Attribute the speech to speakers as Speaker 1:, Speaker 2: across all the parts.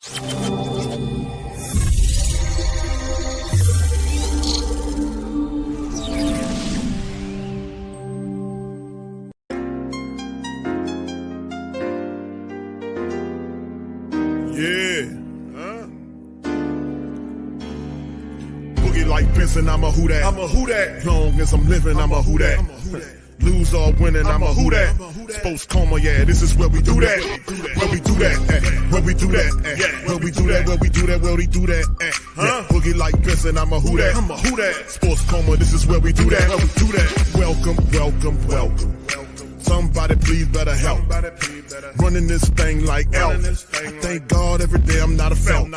Speaker 1: Like Benson, I'm a who that. I'm a who that. Long as I'm living, I'm a who that. Lose or winning, I'm a who that. Sports coma, yeah, this is where we do that. Where we do that, where we do that, where we do that, where we do that, where we do that. Boogie like Benson, I'm a who that. I'm a who that. Sports coma, this is where we do that. Where we do that. Welcome, welcome, welcome. Somebody please better help. Running this thing like Alvin. I thank God every day I'm not a felt.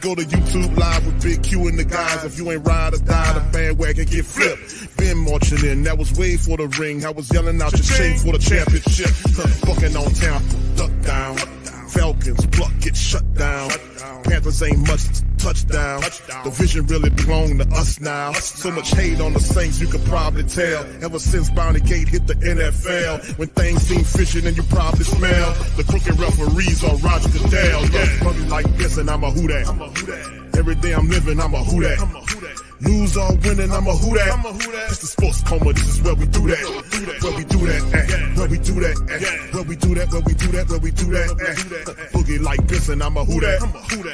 Speaker 1: Go to YouTube Live with Big Q and the guys. If you ain't ride or die, the bandwagon get flipped. Been marching in, that was way for the ring. I was yelling out your shade for the championship. Bucking on Tampa, duck down. Falcons, pluck, get shut down. Panthers ain't much touchdown. The vision really belong to us now. So much hate on the Saints, you could probably tell. Ever since Bounty Gate hit the NFL, when things seem fishy and you probably smell the crooked referees or Roger Goodell. Money like this and I'm a who that. Every day I'm living, I'm a who that. Lose or winning, I'm a who that. It's the sports coma, this is where we do that. Where we do that, where we do that, where we do that, where we do that, where we do that. Boogie like this and I'm a who that.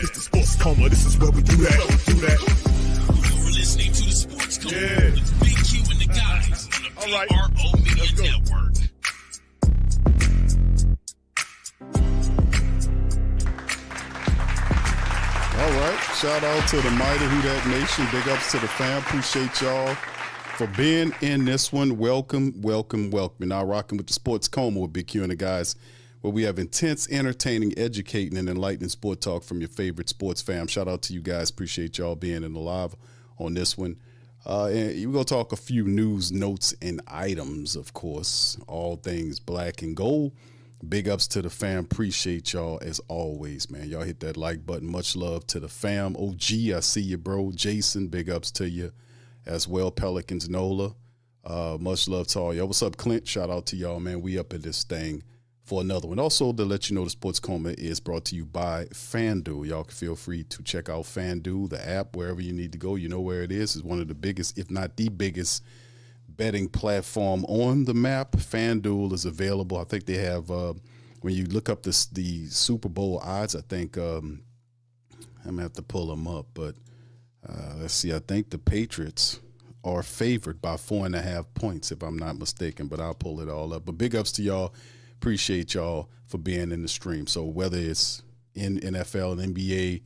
Speaker 1: It's the sports coma, this is where we do that.
Speaker 2: You're listening to the sports coma with Big Q and the guys on the PRO Media Network.
Speaker 3: All right. Shout out to the mighty Who Dat Nation. Big ups to the fam. Appreciate y'all for being in this one. Welcome, welcome, welcome. You're now rocking with the Sports Coma with Big Q and the guys, where we have intense, entertaining, educating, and enlightening sport talk from your favorite sports fam. Shout out to you guys. Appreciate y'all being in the live on this one. And we're going to talk a few news, notes, and items, of course. All things black and gold. Big ups to the fam. Appreciate y'all as always, man. Y'all hit that like button. Much love to the fam. OG, I see you, bro. Jason, big ups to you as well. Pelicans, Nola. Much love to all y'all. What's up, Clint? Shout out to y'all, man. We up in this thing for another one. Also, to let you know, the Sports Coma is brought to you by FanDuel. Y'all can feel free to check out FanDuel, the app, wherever you need to go. You know where it is. It's one of the biggest, if not the biggest, betting platform on the map. FanDuel is available. I think they have, when you look up the Super Bowl odds, I think, I'm going to have to pull them up, but let's see. I think the Patriots are favored by 4.5 points, if I'm not mistaken, but I'll pull it all up. But big ups to y'all. Appreciate y'all for being in the stream. So whether it's in NFL and NBA,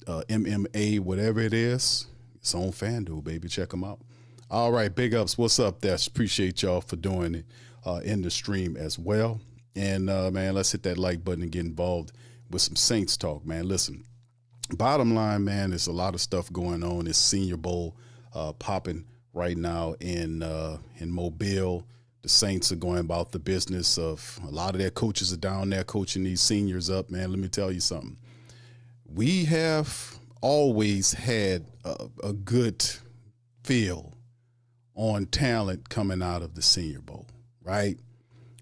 Speaker 3: MMA, whatever it is, it's on FanDuel, baby. Check them out. All right, big ups. What's up, Dash? Appreciate y'all for doing it in the stream as well. And, man, let's hit that like button and get involved with some Saints talk, man. Listen, bottom line, man, there's a lot of stuff going on. It's Senior Bowl popping right now in Mobile. The Saints are going about the business of a lot of their coaches are down there coaching these seniors up, man. Let me tell you something. We have always had a good feel on talent coming out of the Senior Bowl, right?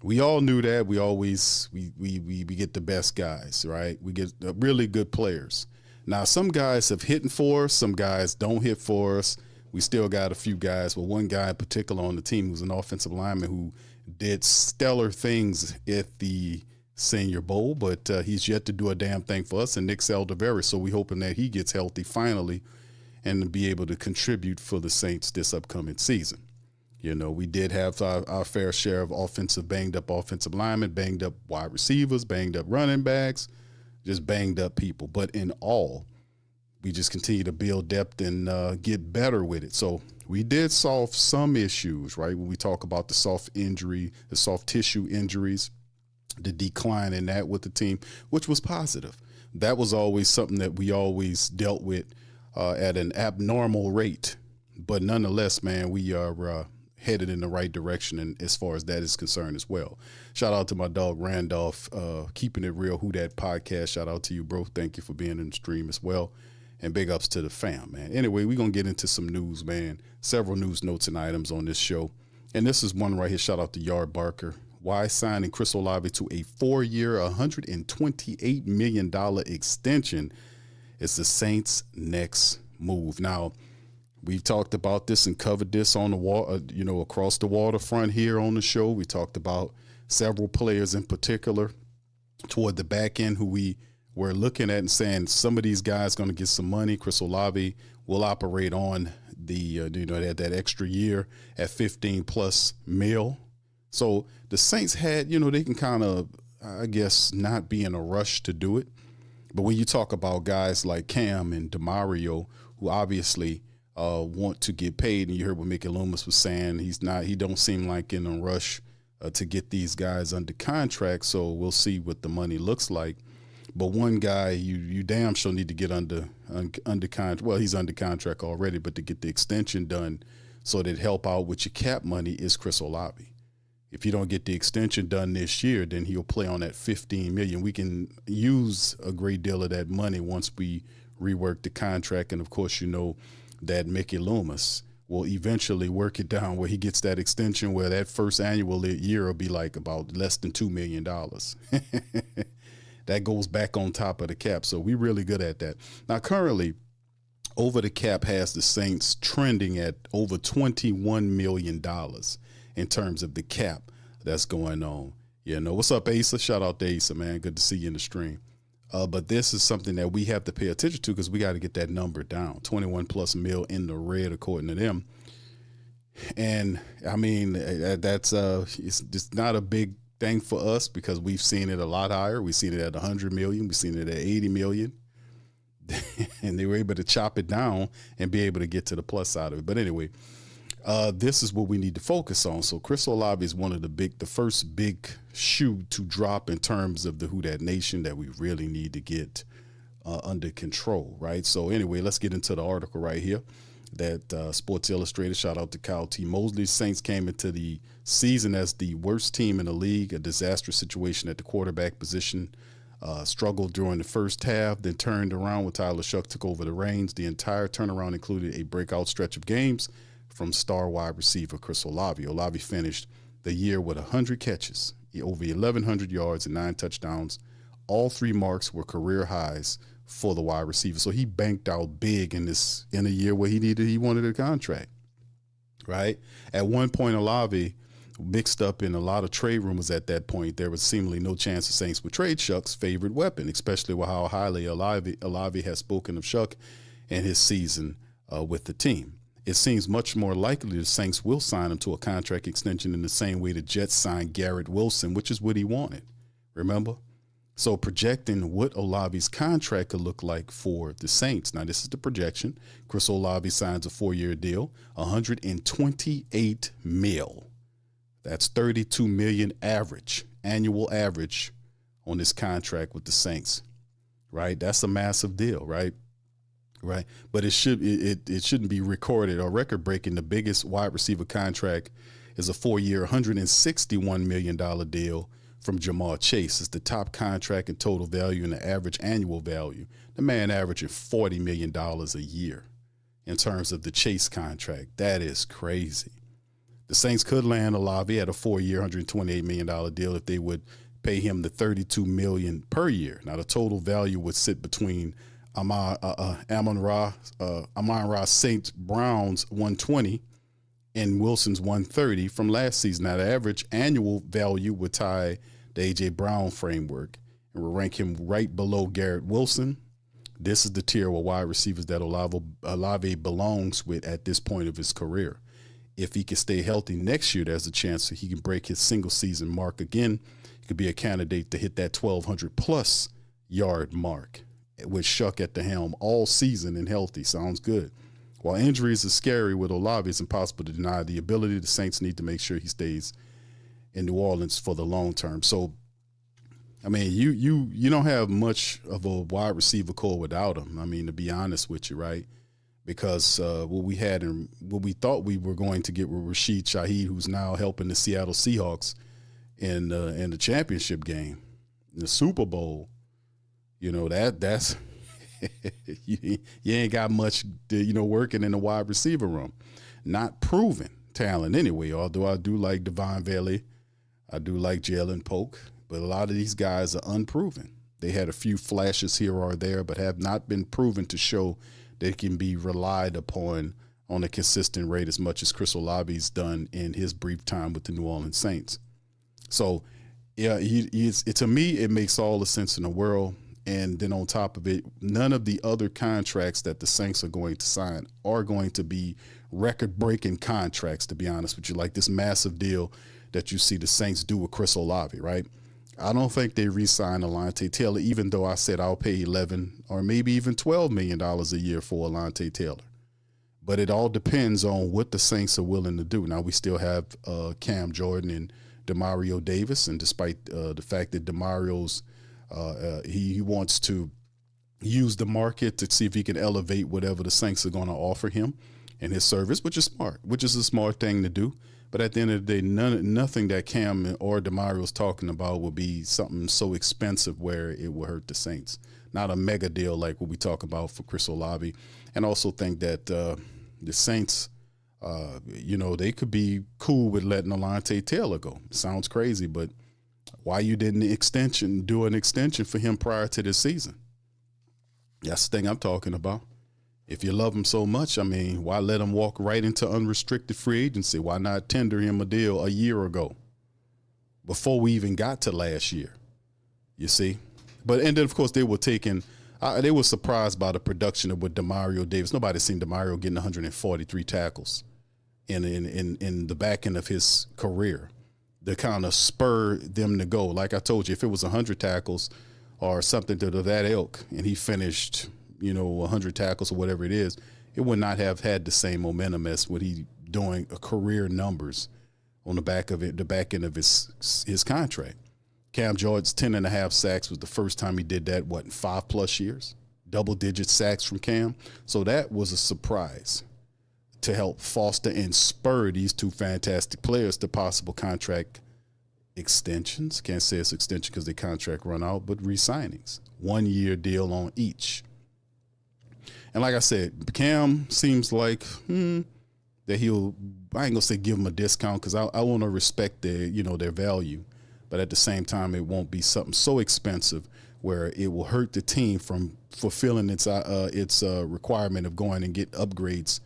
Speaker 3: We all knew that. We always we get the best guys, right? We get really good players. Now, some guys have hit for us. Some guys don't hit for us. We still got a few guys, but one guy in particular on the team who's an offensive lineman who did stellar things at the Senior Bowl, but he's yet to do a damn thing for us, and Nick Saldiveri. So we hoping that he gets healthy finally and to be able to contribute for the Saints this upcoming season. You know, we did have our fair share of banged up offensive linemen, banged up wide receivers, banged up running backs, just banged up people. But in all, we just continue to build depth and get better with it. So we did solve some issues, right? When we talk about the soft tissue injuries, the decline in that with the team, which was positive. That was always something that we always dealt with at an abnormal rate. But nonetheless, man, we are headed in the right direction, and as far as that is concerned as well. Shout out to my dog Randolph, Keeping It Real, Who Dat Podcast. Shout out to you, bro. Thank you for being in the stream as well. And big ups to the fam, man. Anyway, we're going to get into some news, man. Several news notes and items on this show. And this is one right here. Shout out to Yard Barker. why signing Chris Olave to a 4-year, $128 million extension is the Saints' next move. Now, we've talked about this and covered this on the wall, across the waterfront here on the show. We talked about several players in particular toward the back end who we were looking at and saying some of these guys going to get some money. Chris Olave will operate on the that extra year at 15+ mil. So the Saints had, they can kind of, I guess, not be in a rush to do it. But when you talk about guys like Cam and DeMario, who obviously want to get paid, and you heard what Mickey Loomis was saying, he don't seem like in a rush to get these guys under contract. So we'll see what the money looks like. But one guy you damn sure need to get under contract. Well, he's under contract already, but to get the extension done so that help out with your cap money is Chris Olave. If you don't get the extension done this year, then he'll play on that $15 million. We can use a great deal of that money once we rework the contract. And of course, that Mickey Loomis will eventually work it down where he gets that extension where that first annual year will be like about less than $2 million. That goes back on top of the cap. So we're really good at that. Now, currently, over the cap has the Saints trending at over $21 million in terms of the cap that's going on. What's up, Asa? Shout out to Asa, man. Good to see you in the stream. But this is something that we have to pay attention to because we got to get that number down. 21+ mil in the red, according to them. And I mean, that's it's just not a big thing for us because we've seen it a lot higher. We've seen it at 100 million. We've seen it at 80 million. And they were able to chop it down and be able to get to the plus side of it. But anyway, this is what we need to focus on. So Chris Olave is one of the first big shoe to drop in terms of the Who Dat Nation that we really need to get under control, right? So anyway, let's get into the article right here that Sports Illustrated, shout out to Kyle T. Mosley. Saints came into the season as the worst team in the league, a disastrous situation at the quarterback position. Struggled during the first half, then turned around when Tyler Shuck took over the reins. The entire turnaround included a breakout stretch of games from star wide receiver Chris Olave. Olave finished the year with 100 catches, over 1,100 yards and 9 touchdowns. All 3 marks were career highs for the wide receiver. So he banked out big in a year where he wanted a contract, right? At one point, Olave mixed up in a lot of trade rumors at that point. There was seemingly no chance the Saints would trade Shuck's favorite weapon, especially with how highly Olave has spoken of Shuck and his season with the team. It seems much more likely the Saints will sign him to a contract extension in the same way the Jets signed Garrett Wilson, which is what he wanted. Remember? So projecting what Olave's contract could look like for the Saints. Now, this is the projection. Chris Olave signs a 4-year deal, $128 million. That's $32 million annual average on this contract with the Saints, right? That's a massive deal, right? Right. But it shouldn't be recorded or record breaking. The biggest wide receiver contract is a 4-year, $161 million deal from Jamar Chase. It's the top contract in total value and the average annual value. The man averaging $40 million a year in terms of the Chase contract. That is crazy. The Saints could land Olave at a 4-year, $128 million deal if they would pay him the $32 million per year. Now, the total value would sit between Amon-Ra St. Brown's $120 and Wilson's $130 from last season. Now, the average annual value would tie the A.J. Brown framework and will rank him right below Garrett Wilson. This is the tier of wide receivers that Olave belongs with at this point of his career. If he can stay healthy next year, there's a chance that he can break his single-season mark again. He could be a candidate to hit that 1,200-plus yard mark with Shuck at the helm all season and healthy. Sounds good. While injuries are scary with Olave, it's impossible to deny the ability the Saints need to make sure he stays in New Orleans for the long term. So, I mean, you don't have much of a wide receiver core without him. I mean, to be honest with you, right? Because what we had and what we thought we were going to get with Rashid Shaheed, who's now helping the Seattle Seahawks in the championship game, in the Super Bowl. That's you ain't got much, working in the wide receiver room. Not proven talent anyway, although I do like Devon Bailey. I do like Jalen Polk, but a lot of these guys are unproven. They had a few flashes here or there, but have not been proven to show they can be relied upon on a consistent rate as much as Chris Olave's done in his brief time with the New Orleans Saints. So, yeah, to me, it makes all the sense in the world. And then on top of it, none of the other contracts that the Saints are going to sign are going to be record-breaking contracts, to be honest with you, like this massive deal that you see the Saints do with Chris Olave, right? I don't think they re-sign Alontae Taylor, even though I said I'll pay $11 or maybe even $12 million a year for Alontae Taylor. But it all depends on what the Saints are willing to do. Now, we still have Cam Jordan and Demario Davis, and despite the fact that Demario's he wants to use the market to see if he can elevate whatever the Saints are going to offer him and his service, which is smart, which is a smart thing to do. But at the end of the day, nothing that Cam or Demario is talking about will be something so expensive where it will hurt the Saints. Not a mega deal like what we talk about for Chris Olave. And also think that the Saints, they could be cool with letting Alontae Taylor go. Sounds crazy, but why you didn't do an extension for him prior to this season? That's the thing I'm talking about. If you love him so much, I mean, why let him walk right into unrestricted free agency? Why not tender him a deal a year ago before we even got to last year? You see? And then, of course, they were surprised by the production of with Demario Davis. Nobody's seen Demario getting 143 tackles in the back end of his career. To kind of spur them to go. Like I told you, if it was 100 tackles or something to that ilk, and he finished, 100 tackles or whatever it is, it would not have had the same momentum as what he doing career numbers on the back end of his contract. Cam Jordan's 10.5 sacks was the first time he did that, in 5+ years? Double-digit sacks from Cam. So that was a surprise to help foster and spur these two fantastic players to possible contract extensions. Can't say it's extension because their contract run out, but re-signings. 1-year deal on each. And like I said, Cam seems like that I ain't gonna say give him a discount because I want to respect their value, but at the same time it won't be something so expensive where it will hurt the team from fulfilling its requirement of going and get upgrades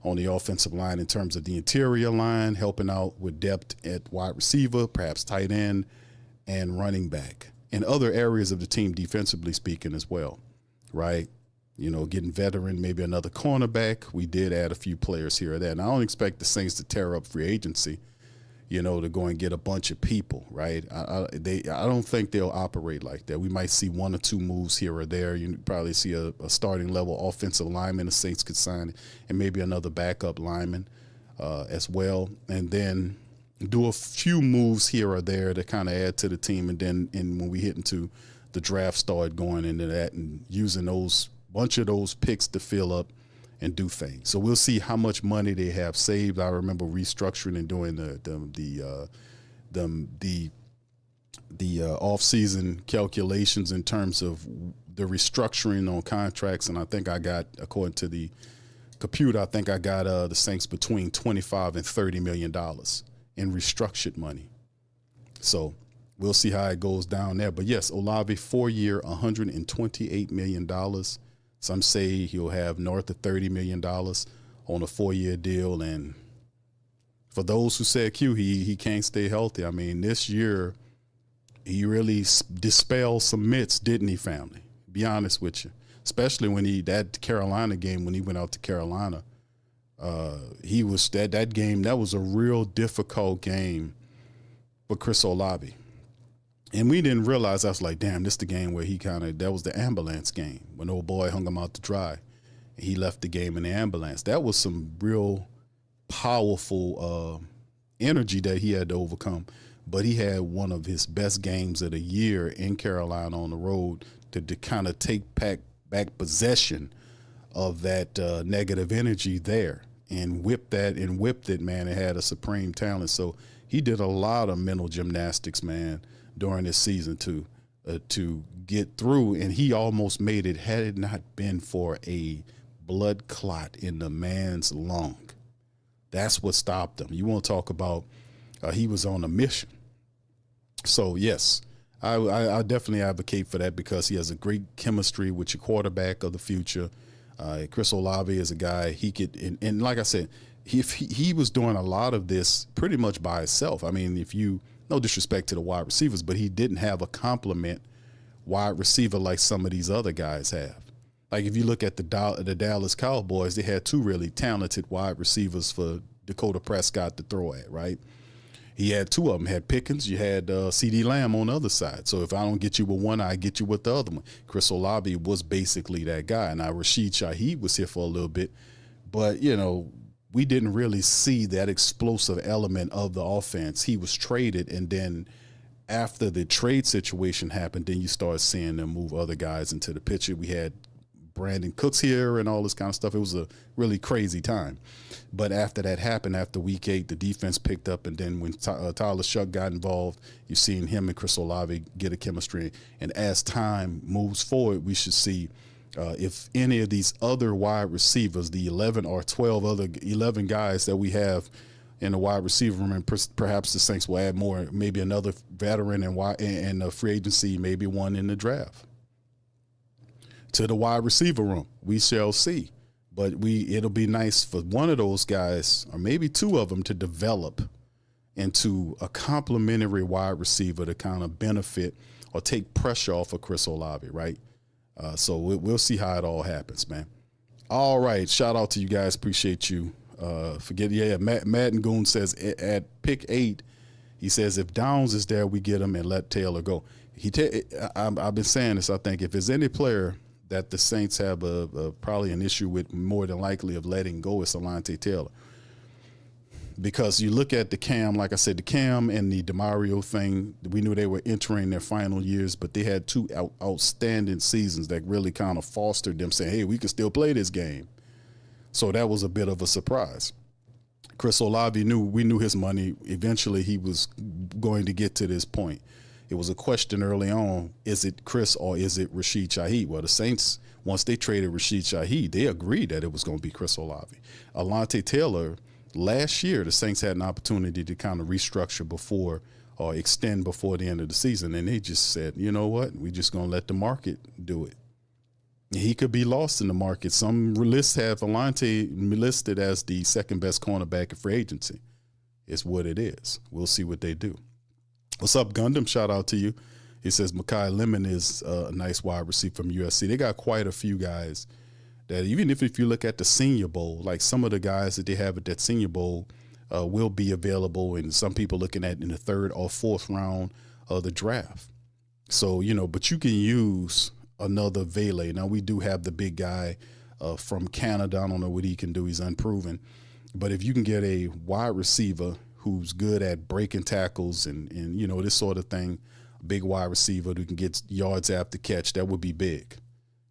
Speaker 3: on the offensive line in terms of the interior line, helping out with depth at wide receiver, perhaps tight end, and running back, and other areas of the team defensively speaking as well, right? Getting veteran, maybe another cornerback. We did add a few players here or there. And I don't expect the Saints to tear up free agency, to go and get a bunch of people, right? I don't think they'll operate like that. We might see 1 or 2 moves here or there. You probably see a starting level offensive lineman the Saints could sign, and maybe another backup lineman as well. And then do a few moves here or there to kind of add to the team. And then when we hit into the draft, start going into that and using bunch of those picks to fill up and do things. So we'll see how much money they have saved. I remember restructuring and doing the off-season calculations in terms of the restructuring on contracts, and I think I got, according to the computer, the Saints between $25 and $30 million in restructured money. So we'll see how it goes down there. But yes, Olave, 4-year, $128 million. Some say he'll have north of $30 million on a 4-year deal. And for those who said he can't stay healthy, I mean, this year he really dispelled some myths, didn't he, family? Be honest with you. Especially when that Carolina game, when he went out to Carolina, he was that game, that was a real difficult game for Chris Olave. And we didn't realize, I was like, damn, this is the game where that was the ambulance game when old boy hung him out to dry. And he left the game in the ambulance. That was some real powerful energy that he had to overcome. But he had one of his best games of the year in Carolina on the road to kind of take back possession of that negative energy there and whipped it, man, and had a supreme talent. So he did a lot of mental gymnastics, man, during this season to get through, and he almost made it had it not been for a blood clot in the man's lung. That's what stopped him. You want to talk about he was on a mission. So yes, I definitely advocate for that because he has a great chemistry with your quarterback of the future. Chris Olave is a guy he could, and like I said, he was doing a lot of this pretty much by himself. I mean, no disrespect to the wide receivers, but he didn't have a complement wide receiver like some of these other guys have. Like if you look at the Dallas Cowboys, they had two really talented wide receivers for Dakota Prescott to throw at, right? He had two of them. Had Pickens, you had C.D. Lamb on the other side. So if I don't get you with one, I get you with the other one. Chris Olave was basically that guy. Now Rashid Shaheed was here for a little bit, but we didn't really see that explosive element of the offense. He was traded, and then after the trade situation happened, then you start seeing them move other guys into the picture. We had Brandon Cooks here and all this kind of stuff. It was a really crazy time. But after that happened, after week 8, the defense picked up, and then when Tyler Shuck got involved, you've seen him and Chris Olave get a chemistry. And as time moves forward, we should see if any of these other wide receivers, the 11 or 12 other 11 guys that we have in the wide receiver room, and perhaps the Saints will add more, maybe another veteran in the free agency, maybe one in the draft. To the wide receiver room, we shall see. But it'll be nice for one of those guys, or maybe two of them, to develop into a complementary wide receiver to kind of benefit or take pressure off of Chris Olave, right? So we'll see how it all happens, man. All right, shout out to you guys. Appreciate you. Madden Goon says at pick 8, he says if Downs is there, we get him and let Taylor go. I've been saying this. I think if there's any player that the Saints have probably an issue with, more than likely of letting go, is Alontae Taylor. Because you look at the Cam, like I said, the Cam and the DeMario thing, we knew they were entering their final years, but they had two outstanding seasons that really kind of fostered them saying, hey, we can still play this game. So that was a bit of a surprise. Chris Olave we knew his money. Eventually he was going to get to this point. It was a question early on, is it Chris or is it Rashid Shaheed? Well, the Saints, once they traded Rashid Shaheed, they agreed that it was going to be Chris Olave. Alontae Taylor, last year, the Saints had an opportunity to kind of restructure before or extend before the end of the season, and they just said, you know what, we're just going to let the market do it. He could be lost in the market. Some lists have Alontae listed as the second best cornerback in free agency. It's what it is. We'll see what they do. What's up, Gundam? Shout out to you. He says Mekhi Lemon is a nice wide receiver from USC. They got quite a few guys that even if you look at the Senior Bowl, like some of the guys that they have at that Senior Bowl will be available, and some people looking at in the 3rd or 4th round of the draft. So, but you can use another Vele. Now, we do have the big guy from Canada. I don't know what he can do. He's unproven. But if you can get a wide receiver who's good at breaking tackles and this sort of thing, a big wide receiver who can get yards after catch, that would be big.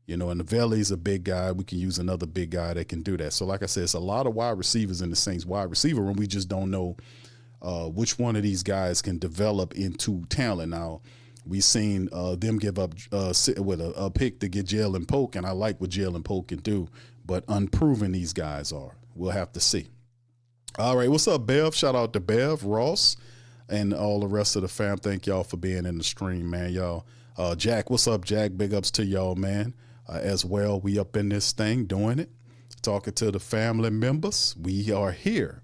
Speaker 3: And the Vele's a big guy. We can use another big guy that can do that. So like I said, it's a lot of wide receivers in the Saints wide receiver room. We just don't know which one of these guys can develop into talent. Now, we've seen them give up with a pick to get Jalen Polk, and I like what Jalen Polk can do, but unproven these guys are. We'll have to see. All right, what's up, Bev? Shout out to Bev, Ross, and all the rest of the fam. Thank y'all for being in the stream, man, y'all. Jack, what's up, Jack? Big ups to y'all, man. As well, we up in this thing doing it, talking to the family members. We are here.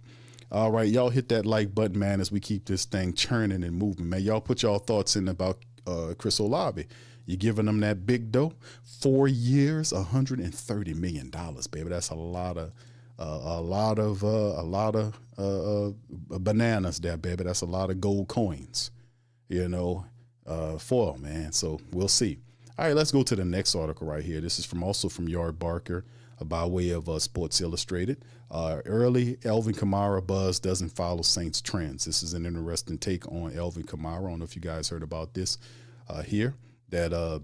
Speaker 3: All right, y'all hit that like button, man, as we keep this thing churning and moving, man. Y'all put y'all thoughts in about Chris Olave. You giving them that big dough? 4 years, $130 million, baby. That's a lot of bananas there, baby. That's a lot of gold coins, for them, man. So we'll see. All right, let's go to the next article right here. This is also from Yard Barker by way of Sports Illustrated. Early Alvin Kamara buzz doesn't follow Saints trends. This is an interesting take on Alvin Kamara. I don't know if you guys heard about this here, that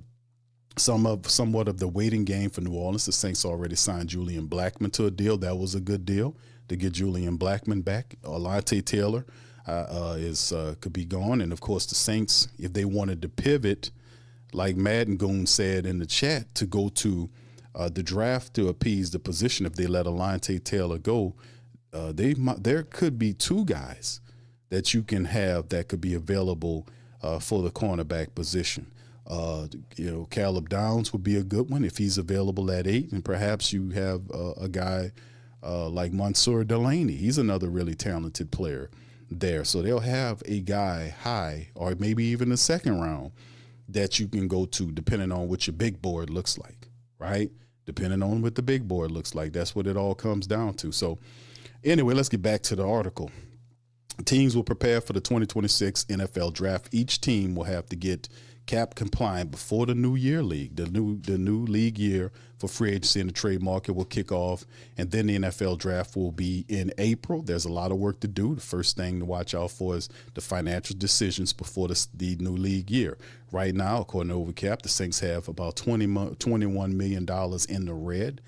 Speaker 3: somewhat of the waiting game for New Orleans. The Saints already signed Julian Blackmon to a deal. That was a good deal to get Julian Blackmon back. Alontae Taylor could be gone. And, of course, the Saints, if they wanted to pivot, like Madden Goon said in the chat, to go to the draft to appease the position, if they let Alontae Taylor go, there could be two guys that you can have that could be available for the cornerback position. Caleb Downs would be a good one if he's available at 8, and perhaps you have a guy like Mansour Delaney. He's another really talented player there. So they'll have a guy high, or maybe even the second round, that you can go to depending on what your big board looks like, right? Depending on what the big board looks like. That's what it all comes down to. So anyway, let's get back to the article. Teams will prepare for the 2026 NFL draft. Each team will have to get cap compliant before the new year league. The new league year for free agency and the trade market will kick off, and then the NFL draft will be in April. There's a lot of work to do. The first thing to watch out for is the financial decisions before the new league year. Right now, according to Overcap, the Saints have about $21 million in the red.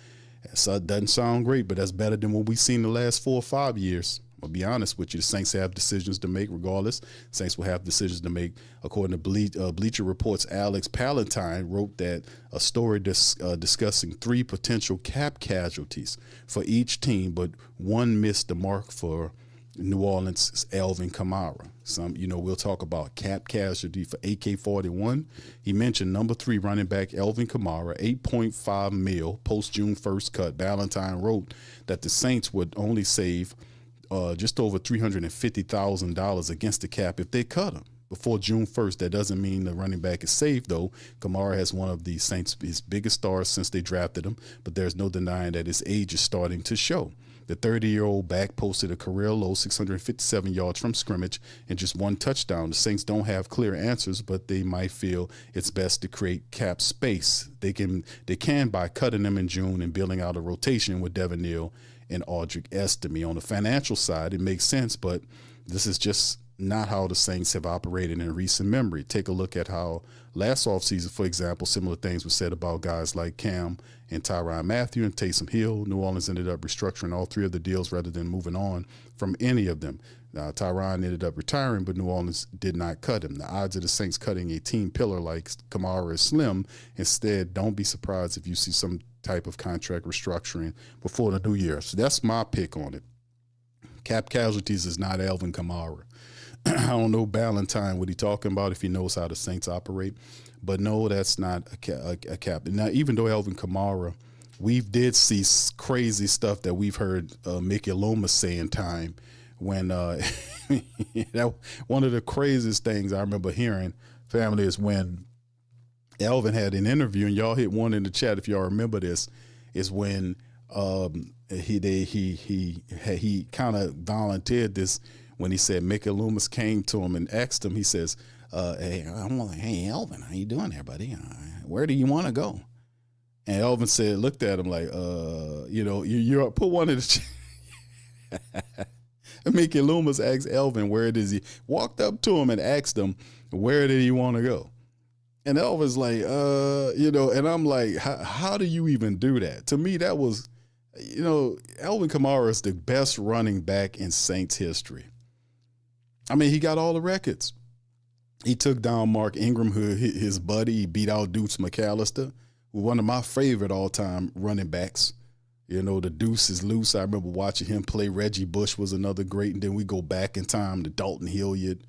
Speaker 3: So it doesn't sound great, but that's better than what we've seen the last 4 or 5 years. I'll be honest with you. The Saints have decisions to make regardless. The Saints will have decisions to make. According to Bleacher Report's Alex Palatine wrote that a story discussing 3 potential cap casualties for each team, but one missed the mark for New Orleans' Alvin Kamara. We'll talk about cap casualty for AK-41. He mentioned number 3 running back Alvin Kamara, $8.5 million post June 1st cut. Ballantyne wrote that the Saints would only save just over $350,000 against the cap if they cut him before June 1st. That doesn't mean the running back is safe, though. Kamara has one of the Saints' his biggest stars since they drafted him, but there's no denying that his age is starting to show. The 30-year-old back posted a career-low 657 yards from scrimmage and just 1 touchdown. The Saints don't have clear answers, but they might feel it's best to create cap space. They can by cutting them in June and building out a rotation with Devin Neal and Audric Estime. On the financial side, it makes sense, but this is just not how the Saints have operated in recent memory. Take a look at how last offseason, for example, similar things were said about guys like Cam and Tyrann Mathieu and Taysom Hill. New Orleans ended up restructuring all 3 of the deals rather than moving on from any of them. Tyrann ended up retiring, but New Orleans did not cut him. The odds of the Saints cutting a team pillar like Kamara is slim. Instead, don't be surprised if you see some type of contract restructuring before the new year. So that's my pick on it. Cap casualties is not Alvin Kamara. I don't know Ballantyne what he talking about, if he knows how the Saints operate, but no, that's not a cap. Now, even though Alvin Kamara, we did see crazy stuff that we've heard Mickey Loomis say in time when one of the craziest things I remember hearing, family, is when Alvin had an interview, and y'all hit one in the chat if y'all remember this, is when he kind of volunteered this when he said Mickey Loomis came to him and asked him, he says, hey Alvin, how you doing there, buddy? Where do you want to go? And Alvin looked at him like, you're put one in the chat. Mickey Loomis asked Alvin, where does he, walked up to him and asked him, where did he want to go? And Elvin's like, and I'm like, how do you even do that? To me, that was, Alvin Kamara is the best running back in Saints history. I mean, he got all the records. He took down Mark Ingram, his buddy. He beat out Deuce McAllister, one of my favorite all-time running backs. The deuce is loose. I remember watching him play. Reggie Bush was another great. And then we go back in time to Dalton Hilliard,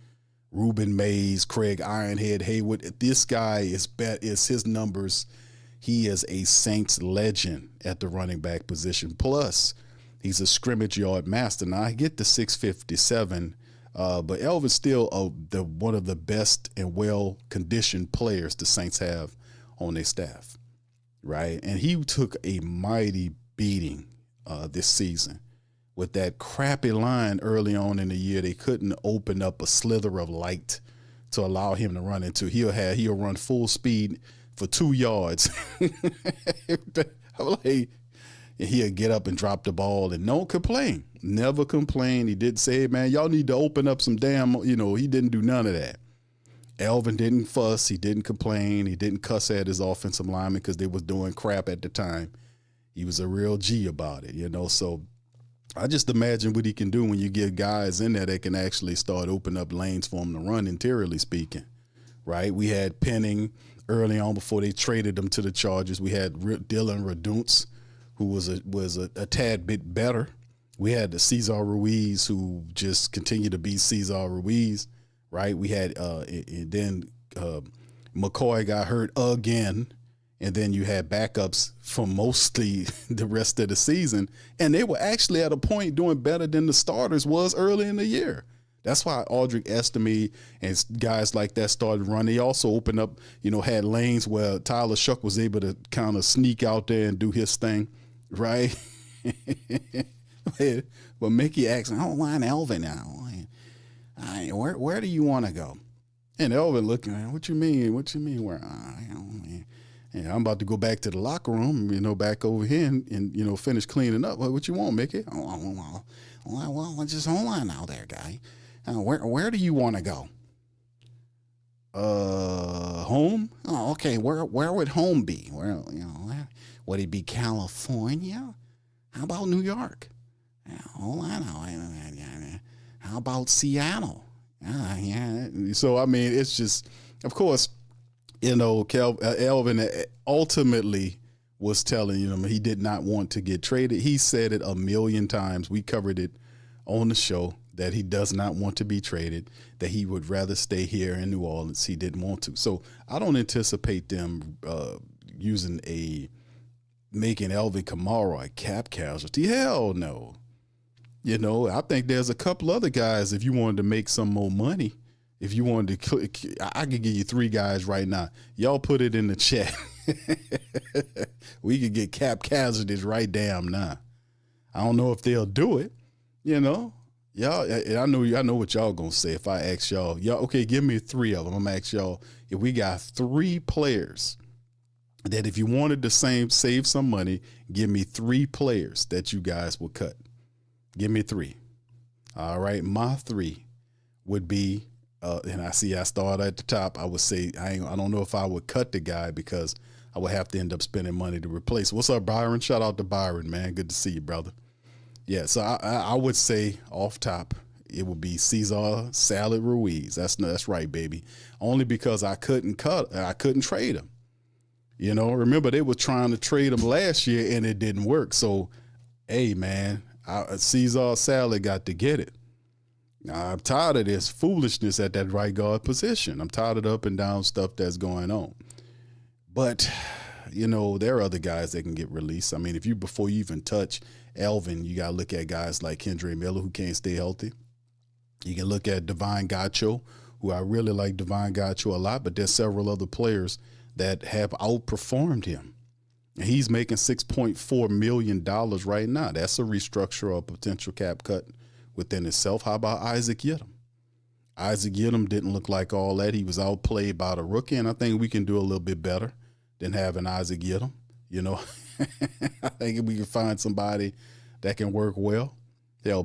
Speaker 3: Reuben Mays, Craig Ironhead Haywood. This guy is his numbers. He is a Saints legend at the running back position. Plus, he's a scrimmage yard master. Now, I get the 657, but Elvin's still one of the best and well-conditioned players the Saints have on their staff, right? And he took a mighty beating this season with that crappy line early on in the year. They couldn't open up a slither of light to allow him to run into. He'll run full speed for 2 yards. He'll get up and drop the ball and don't complain. Never complain. He did say, man, y'all need to open up some damn, he didn't do none of that. Alvin didn't fuss. He didn't complain. He didn't cuss at his offensive lineman because they was doing crap at the time. He was a real G about it, So I just imagine what he can do when you get guys in there that can actually start opening up lanes for him to run, interiorly speaking, right? We had Penning early on before they traded him to the Chargers. We had Dylan Radunz, who was a tad bit better. We had the Cesar Ruiz, who just continued to be Cesar Ruiz, right? We had and then McCoy got hurt again, and then you had backups for mostly the rest of the season, and they were actually at a point doing better than the starters was early in the year. That's why Audric Estime and guys like that started running. They also opened up, had lanes where Tyler Shuck was able to kind of sneak out there and do his thing, right? But Mickey asked, "Oh, line Alvin now. Where do you want to go?" And Alvin looking, "What you mean? What you mean? Where? I'm about to go back to the locker room, back over here and finish cleaning up. What you want, Mickey? Well, just hold on now there, guy. Where do you want to go? Home? Oh, okay. Where would home be? Would it be California? How about New York? Hold on now. How about Seattle? Yeah. So I mean, it's just, of course, Alvin ultimately was telling he did not want to get traded. He said it a million times. We covered it on the show that he does not want to be traded, that he would rather stay here in New Orleans. He didn't want to. So I don't anticipate them making Alvin Kamara a cap casualty. Hell no. I think there's a couple other guys, if you wanted to make some more money, if you wanted to, I could give you 3 guys right now. Y'all put it in the chat. We could get cap casualties right damn now. I don't know if they'll do it, Y'all, I know what y'all gonna say if I ask y'all, okay, give me 3 of them. I'm gonna ask y'all if we got 3 players that if you wanted to save some money, give me 3 players that you guys will cut. Give me 3. All right, my 3 would be, and I started at the top. I would say I don't know if I would cut the guy because I would have to end up spending money to replace. What's up, Byron? Shout out to Byron, man. Good to see you, brother. Yeah, so I would say off top it would be Cesar Salad Ruiz. That's right, baby. Only because I couldn't trade him. Remember they were trying to trade him last year and it didn't work. So, hey man, Cesar Salad got to get it. I'm tired of this foolishness at that right guard position. I'm tired of the up and down stuff that's going on. But there are other guys that can get released. I mean, before you even touch Alvin, you got to look at guys like Kendre Miller who can't stay healthy. You can look at Divine Gacho, who I really like Divine Gacho a lot, but there's several other players that have outperformed him. And he's making $6.4 million right now. That's a restructure or a potential cap cut within itself. How about Isaac Yiadom? Isaac Yiadom didn't look like all that. He was outplayed by the rookie, and I think we can do a little bit better than having Isaac Yiadom. I think we can find somebody that can work well.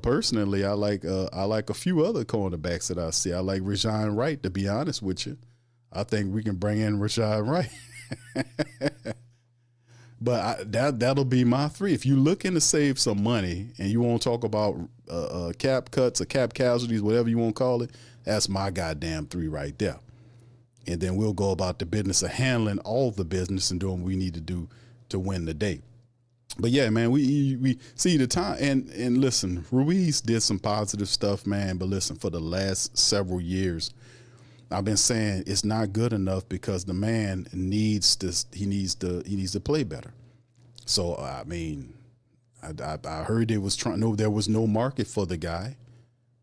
Speaker 3: Personally, I like a few other cornerbacks that I see. I like Rajon Wright, to be honest with you. I think we can bring in Rajon Wright. But that'll be my 3. If you're looking to save some money and you want to talk about cap cuts or cap casualties, whatever you want to call it, that's my goddamn 3 right there. And then we'll go about the business of handling all the business and doing what we need to do to win the day. But yeah, man, we see the time and listen, Ruiz did some positive stuff, man. But listen, for the last several years, I've been saying it's not good enough because the man needs to play better. So I mean, I heard there was no market for the guy,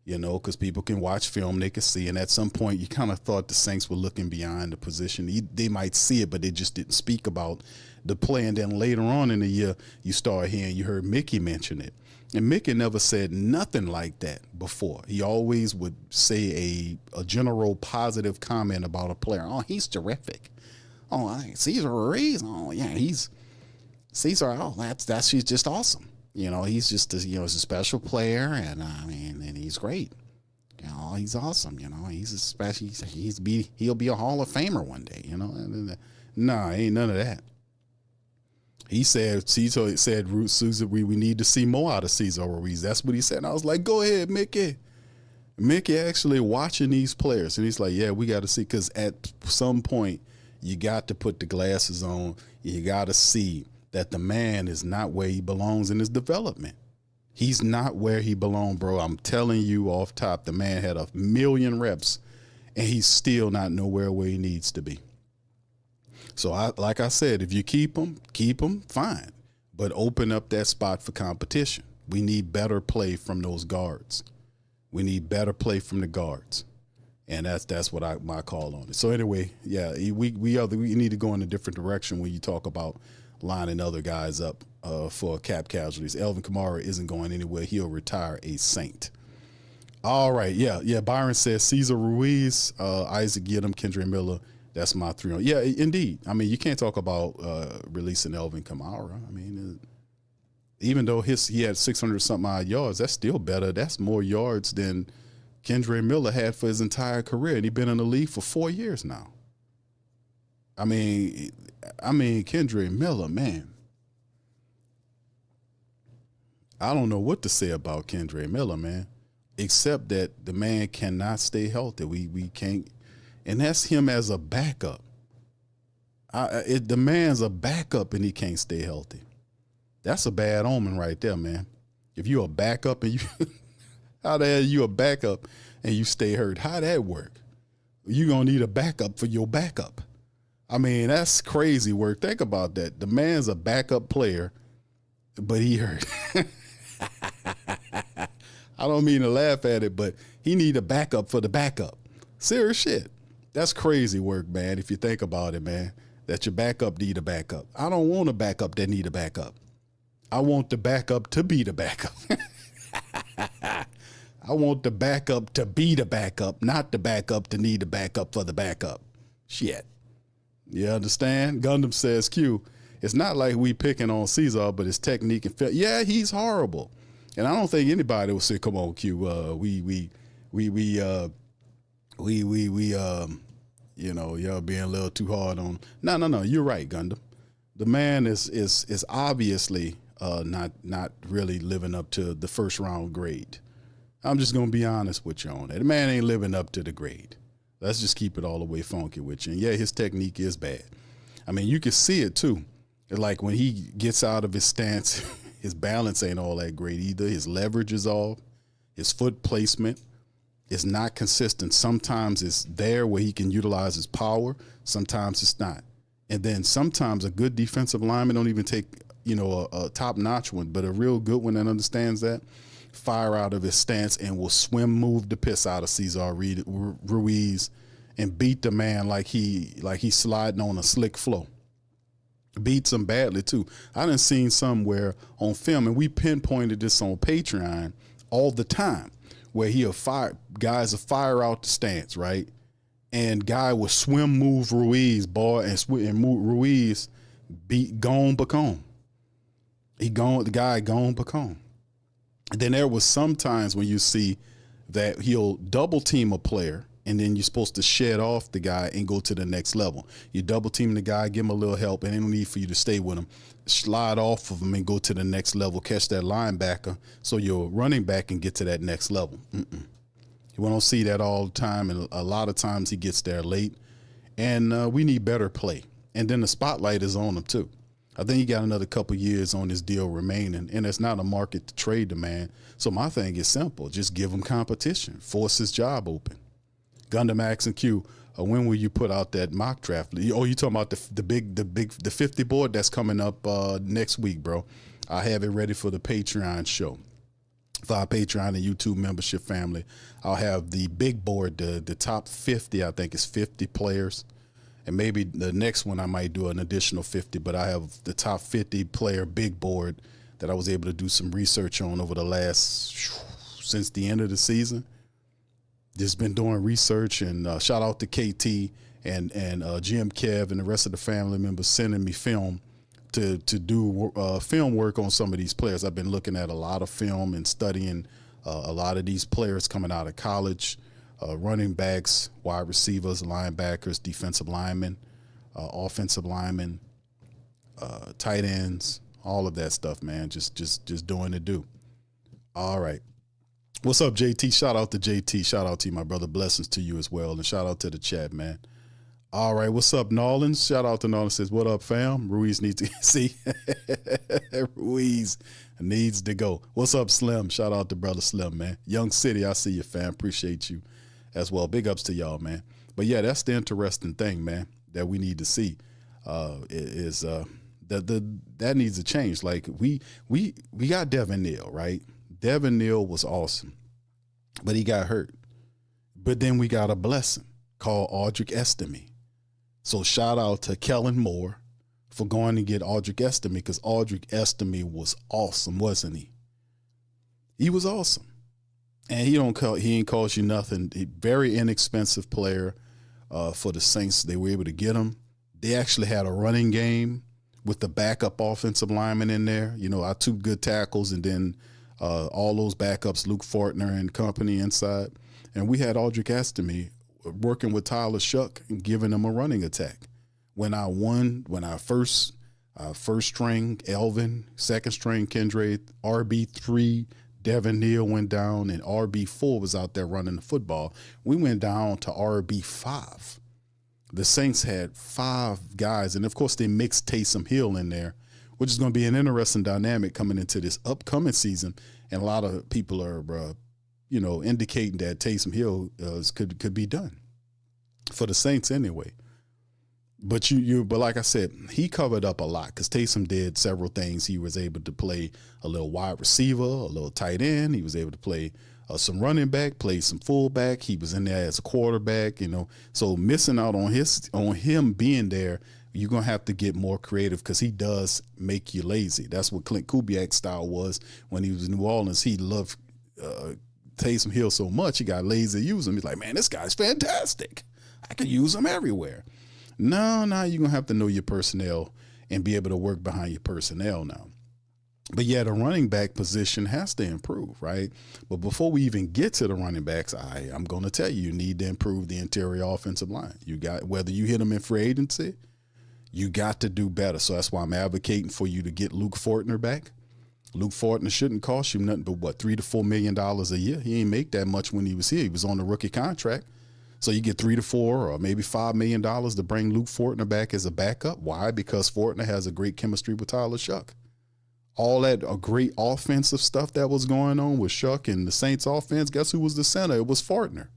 Speaker 3: because people can watch film, they can see, and at some point you kind of thought the Saints were looking beyond the position. They might see it, but they just didn't speak about the play. And then later on in the year, you heard Mickey mention it. And Mickey never said nothing like that before. He always would say a general positive comment about a player. Oh, he's terrific. Oh, Cesar Ruiz. Oh, yeah, he's Cesar. Oh, he's just awesome. He's just he's a special player, and and he's great. He's awesome. He's a special. He'll be a Hall of Famer one day. Nah, ain't none of that. He said, Cesar said, we need to see more out of Cesar Ruiz. That's what he said. And I was like, go ahead, Mickey. Mickey actually watching these players. And he's like, yeah, we got to see. Because at some point, you got to put the glasses on. You got to see that the man is not where he belongs in his development. He's not where he belonged, bro. I'm telling you off top, the man had 1 million reps and he's still not nowhere where he needs to be. So, like I said, if you keep him, fine. But open up that spot for competition. We need better play from those guards. We need better play from the guards. And that's what my call on it. So anyway, yeah, we need to go in a different direction when you talk about lining other guys up for cap casualties. Alvin Kamara isn't going anywhere. He'll retire a Saint. All right, yeah. Byron says Cesar Ruiz, Isaac Yiadom, Kendre Miller. That's my 3. Yeah, indeed. I mean, you can't talk about releasing Alvin Kamara. I mean, even though he had 600-something odd yards, that's still better. That's more yards than Kendre Miller had for his entire career, and he's been in the league for 4 years now. I mean, Kendre Miller, man. I don't know what to say about Kendre Miller, man, except that the man cannot stay healthy. We can't, and that's him as a backup. The man's a backup, and he can't stay healthy. That's a bad omen right there, man. If you're a backup and you how the hell you a backup and you stay hurt? How that work? You're going to need a backup for your backup. I mean, that's crazy work. Think about that. The man's a backup player, but he hurt. I don't mean to laugh at it, but he need a backup for the backup. Serious shit. That's crazy work, man, if you think about it, man, that your backup need a backup. I don't want a backup that need a backup. I want the backup to be the backup. I want the backup to be the backup, not the backup to need the backup for the backup. Shit. You understand? Gundam says, Q, it's not like we picking on Cesar, but his technique and fit. Yeah, he's horrible. And I don't think anybody will say, come on, Q, you know, y'all being a little too hard on. No, you're right, Gundam. The man is obviously not really living up to the first round grade. I'm just going to be honest with you on that. The man ain't living up to the grade. Let's just keep it all the way funky with you. And yeah, his technique is bad. I mean, you can see it too. Like when he gets out of his stance, his balance ain't all that great either. His leverage is off. His foot placement is not consistent. Sometimes it's there where he can utilize his power. Sometimes it's not. And then sometimes a good defensive lineman don't even take, a top-notch one, but a real good one that understands that, fire out of his stance and will swim move the piss out of Cesar Ruiz and beat the man like he's sliding on a slick flow. Beats him badly too. I done seen somewhere on film, and we pinpointed this on Patreon all the time, where guys will fire out the stance, right? And guy will swim move Ruiz, boy, and Ruiz gone become. The guy gone become. And then there was sometimes when you see that he'll double team a player, and then you're supposed to shed off the guy and go to the next level. You double team the guy, give him a little help, and ain't no need for you to stay with him. Slide off of him and go to the next level, catch that linebacker so your running back can get to that next level. We don't see that all the time, and a lot of times he gets there late. And we need better play. And then the spotlight is on him too. I think he got another couple years on his deal remaining, and it's not a market to trade the man. So my thing is simple. Just give him competition. Force his job open. Gundam Axe and Q, when will you put out that mock draft? Oh, you talking about the 50 board that's coming up next week, bro. I have it ready for the Patreon show. For our Patreon and YouTube membership family, I'll have the big board, the top 50, I think it's 50 players. And maybe the next one I might do an additional 50, but I have the top 50 player big board that I was able to do some research on over the since the end of the season. Just been doing research, and shout out to KT and Jim Kev and the rest of the family members sending me film to do film work on some of these players. I've been looking at a lot of film and studying a lot of these players coming out of college. Running backs, wide receivers, linebackers, defensive linemen, offensive linemen, tight ends, all of that stuff, man. Just doing the do. All right. What's up, JT? Shout out to JT. Shout out to you, my brother. Blessings to you as well. And shout out to the chat, man. All right. What's up, Nolan? Shout out to Nolan. Says, what up, fam? Ruiz needs to see. Ruiz needs to go. What's up, Slim? Shout out to brother Slim, man. Young City, I see you, fam. Appreciate you. as well. Big ups to y'all, man. But yeah, that's the interesting thing, man, that we need to see that needs to change. Like we got Devin Neal, right? Devin Neal was awesome, but he got hurt. But then we got a blessing called Audric Estime. So shout out to Kellen Moore for going to get Audric Estime, because Audric Estime was awesome, wasn't he? He was awesome. And he ain't cost you nothing. Very inexpensive player for the Saints. They were able to get him. They actually had a running game with the backup offensive lineman in there. You know, our 2 good tackles, and then all those backups, Luke Fortner and company inside. And we had Audric Estime working with Tyler Shuck and giving him a running attack. When our first string Alvin, second string Kendra, RB3 Devin Neal went down, and RB4 was out there running the football. We went down to RB5. The Saints had 5 guys, and of course they mixed Taysom Hill in there, which is going to be an interesting dynamic coming into this upcoming season. And a lot of people are, indicating that Taysom Hill could be done for the Saints anyway. But but like I said, he covered up a lot, because Taysom did several things. He was able to play a little wide receiver, a little tight end. He was able to play some running back, play some fullback. He was in there as a quarterback, So missing out on him being there, you're gonna have to get more creative, because he does make you lazy. That's what Clint Kubiak's style was when he was in New Orleans. He loved Taysom Hill so much, he got lazy to use him. He's like, man, this guy's fantastic. I can use him everywhere. Now you're going to have to know your personnel and be able to work behind your personnel now. But yeah, the running back position has to improve, right? But before we even get to the running backs, I'm going to tell you need to improve the interior offensive line. Whether you hit them in free agency, you got to do better. So that's why I'm advocating for you to get Luke Fortner back. Luke Fortner shouldn't cost you nothing but $3 to $4 million a year. He ain't make that much when he was here. He was on a rookie contract. So you get $3 to $4 or maybe $5 million to bring Luke Fortner back as a backup. Why? Because Fortner has a great chemistry with Tyler Shuck. All that great offensive stuff that was going on with Shuck and the Saints offense, guess who was the center? It was Fortner.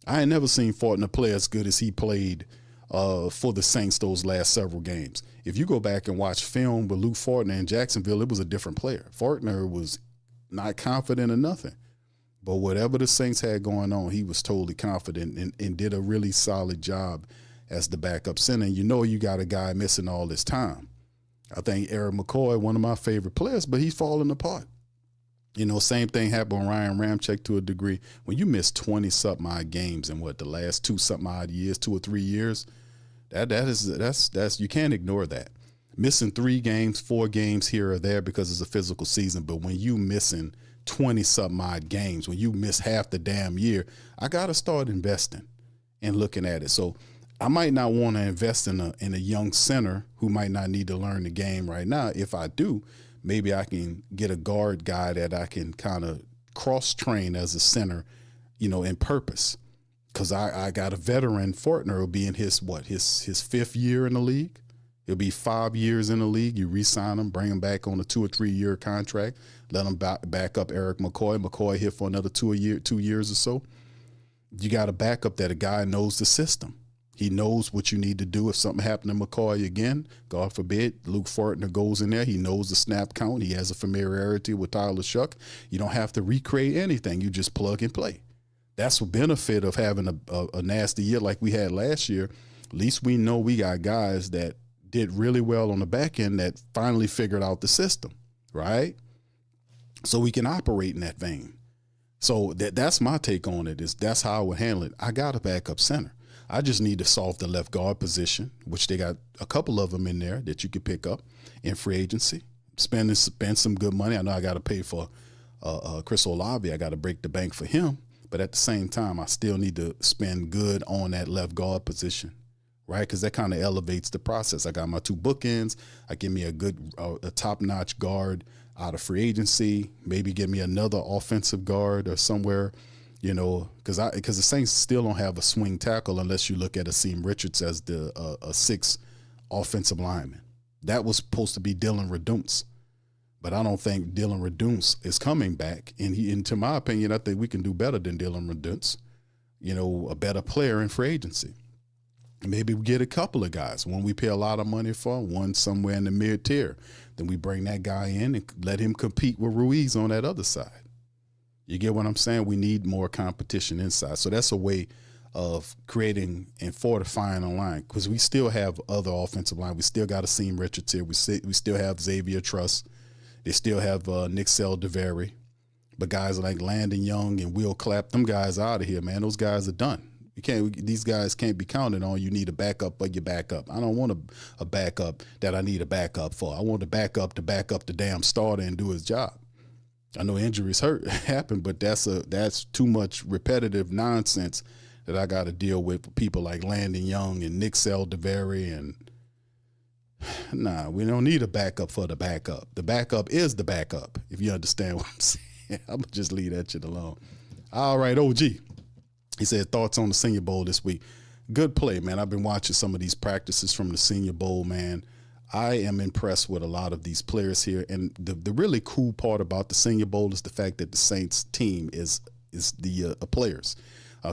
Speaker 3: I ain't never seen Fortner play as good as he played for the Saints those last several games. If you go back and watch film with Luke Fortner in Jacksonville, it was a different player. Fortner was not confident in nothing. But whatever the Saints had going on, he was totally confident and did a really solid job as the backup center. And you got a guy missing all this time. I think Eric McCoy, one of my favorite players, but he's falling apart. Same thing happened with Ryan Ramczyk to a degree. When you miss 20-something odd games in the last 2-something odd years, 2 or 3 years, that's you can't ignore that. Missing 3 games, 4 games here or there because it's a physical season, but when you missing 20-something odd games, when you miss half the damn year, I got to start investing and looking at it. So I might not want to invest in a young center who might not need to learn the game right now. If I do, maybe I can get a guard guy that I can kind of cross-train as a center, in purpose. Because I got a veteran. Fortner will be in his 5th year in the league. He'll be 5 years in the league. You re-sign him, bring him back on a 2 or 3 year contract. Let him back up Eric McCoy. McCoy here for another 2 years or so. You got a backup that a guy knows the system. He knows what you need to do if something happened to McCoy again. God forbid, Luke Fortner goes in there. He knows the snap count. He has a familiarity with Tyler Shuck. You don't have to recreate anything. You just plug and play. That's the benefit of having a nasty year like we had last year. At least we know we got guys that did really well on the back end that finally figured out the system, right? So we can operate in that vein. So that's my take on it. That's how I would handle it. I got a backup center. I just need to solve the left guard position, which they got a couple of them in there that you could pick up in free agency. Spend some good money. I know I got to pay for Chris Olave. I got to break the bank for him. But at the same time, I still need to spend good on that left guard position, right? Because that kind of elevates the process. I got my 2 bookends. I give me a good, a top-notch guard out of free agency. Maybe give me another offensive guard or somewhere, because the Saints still don't have a swing tackle unless you look at Akeem Richards as the a 6th offensive lineman. That was supposed to be Dylan Reduns. But I don't think Dylan Reduns is coming back. And to my opinion, I think we can do better than Dylan Reduns. a better player in free agency. Maybe we get a couple of guys. One we pay a lot of money for, one somewhere in the mid-tier. Then we bring that guy in and let him compete with Ruiz on that other side. You get what I'm saying? We need more competition inside. So that's a way of creating and fortifying a line, because we still have other offensive line. We still got Asim Richards here. We still have Xavier Truss. They still have Nick Saldiveri. But guys like Landon Young and Will Clapp, them guys out of here, man. Those guys are done. These guys can't be counted on. You need a backup for your backup. I don't want a backup that I need a backup for. I want a backup to back up the damn starter and do his job. I know injuries happen, but that's too much repetitive nonsense that I got to deal with people like Landon Young and Nick Saldiveri. And nah, we don't need a backup for the backup. The backup is the backup, if you understand what I'm saying. I'm going to just leave that shit alone. All right, OG. He said, thoughts on the Senior Bowl this week. Good play, man. I've been watching some of these practices from the Senior Bowl, man. I am impressed with a lot of these players here. And the really cool part about the Senior Bowl is the fact that the Saints team is the players,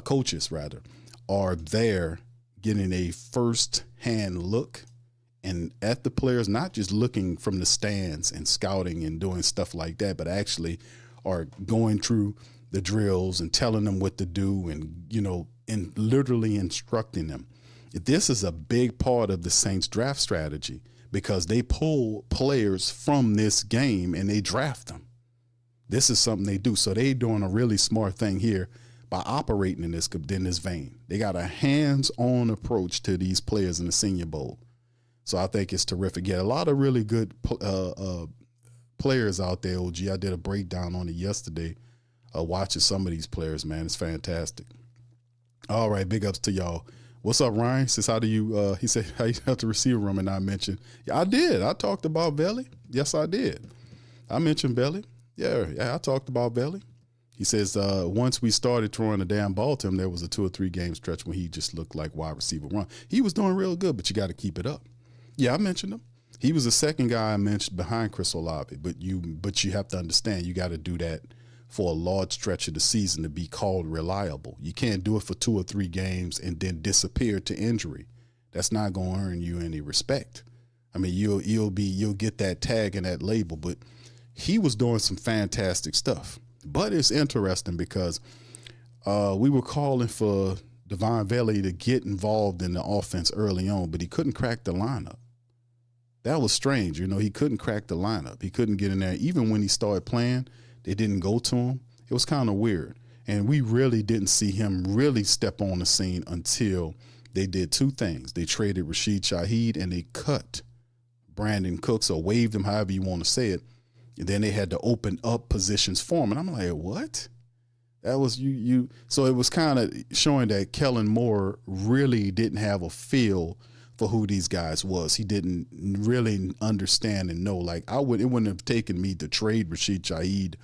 Speaker 3: coaches rather, are there getting a first-hand look and at the players, not just looking from the stands and scouting and doing stuff like that, but actually are going through the drills and telling them what to do and, and literally instructing them. This is a big part of the Saints draft strategy, because they pull players from this game and they draft them. This is something they do. So they doing a really smart thing here by operating in this vein. They got a hands-on approach to these players in the Senior Bowl. So I think it's terrific. Yeah, a lot of really good players out there, OG. I did a breakdown on it yesterday. Watching some of these players, man, it's fantastic. All right, big ups to y'all. What's up, Ryan? Says, how do you, he said, how you have the receiver room and I mentioned. Yeah, I did. I talked about Belly. Yes, I did. I mentioned Belly. Yeah, I talked about Belly. He says, once we started throwing the damn ball to him, there was a 2 or 3 game stretch when he just looked like wide receiver one. He was doing real good, but you got to keep it up. Yeah, I mentioned him. He was the second guy I mentioned behind Chris Olave, but you have to understand, you got to do that for a large stretch of the season to be called reliable. You can't do it for 2 or 3 games and then disappear to injury. That's not going to earn you any respect. I mean, you'll get that tag and that label, but he was doing some fantastic stuff. But it's interesting because we were calling for Devon Valley to get involved in the offense early on, but he couldn't crack the lineup. That was strange. He couldn't crack the lineup. He couldn't get in there. Even when he started playing, they didn't go to him. It was kind of weird. And we really didn't see him really step on the scene until they did 2 things. They traded Rashid Shaheed and they cut Brandon Cooks, or waived him, however you want to say it. And then they had to open up positions for him. And I'm like, what? That was you. So it was kind of showing that Kellen Moore really didn't have a feel for who these guys was. He didn't really understand and know. Like it wouldn't have taken me to trade Rashid Shaheed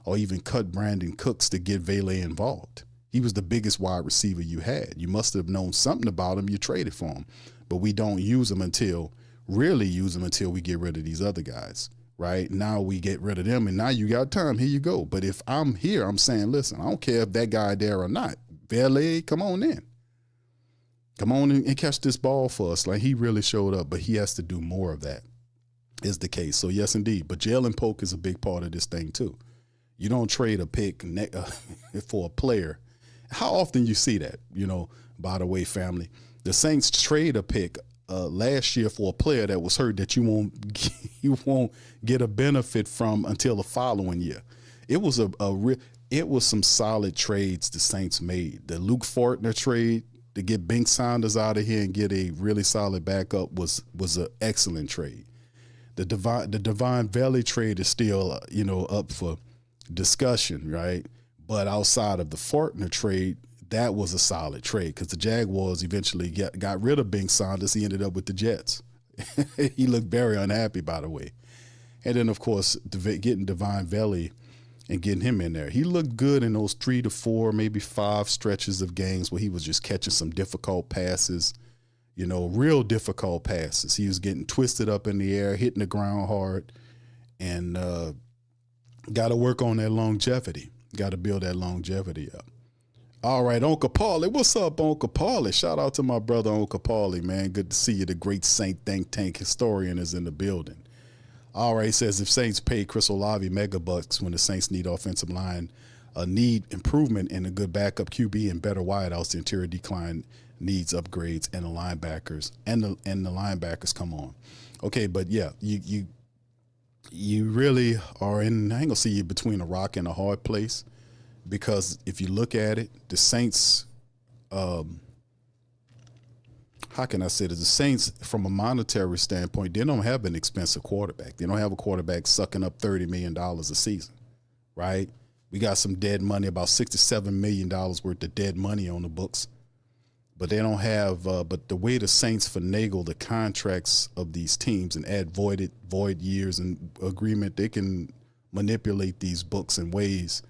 Speaker 3: or even cut Brandon Cooks to get Vele involved. He was the biggest wide receiver you had. You must have known something about him. You traded for him. But we don't use him until we get rid of these other guys, right? Now we get rid of them, and now you got time. Here you go. But if I'm here, I'm saying, listen, I don't care if that guy there or not. Vele, come on in. Come on and catch this ball for us. Like, he really showed up, but he has to do more of that, is the case. So, yes, indeed. But Jalen Polk is a big part of this thing, too. You don't trade a pick for a player. How often you see that, by the way, family? The Saints trade a pick last year for a player that was hurt that you won't get a benefit from until the following year. It was it was some solid trades the Saints made. The Luke Fortner trade to get Bink Saunders out of here and get a really solid backup was an excellent trade. The Devon Valley trade is still up for discussion, right? But outside of the Fortner trade, that was a solid trade because the Jaguars eventually got rid of Bink Saunders. He ended up with the Jets. He looked very unhappy, by the way. And then, of course, getting Devon Valley and getting him in there. He looked good in those 3 to 4, maybe 5 stretches of games where he was just catching some difficult passes, real difficult passes. He was getting twisted up in the air, hitting the ground hard, and got to work on that longevity. Got to build that longevity up. All right, Uncle Paulie. What's up, Uncle Paulie? Shout out to my brother, Uncle Paulie, man. Good to see you. The great Saint think tank historian is in the building. All right, he says if Saints pay Chris Olave mega bucks when the Saints need offensive line, need improvement in a good backup QB and better wideouts, the interior decline needs upgrades, and the linebackers and the linebackers come on. Okay, but yeah, you really are in. I ain't gonna see you between a rock and a hard place, because if you look at it, the Saints, how can I say this? The Saints, from a monetary standpoint, they don't have an expensive quarterback. They don't have a quarterback sucking up $30 million a season, right? We got some dead money, about $67 million worth of dead money on the books. But they don't have, but the way the Saints finagle the contracts of these teams and add void years and agreement, they can manipulate these books in ways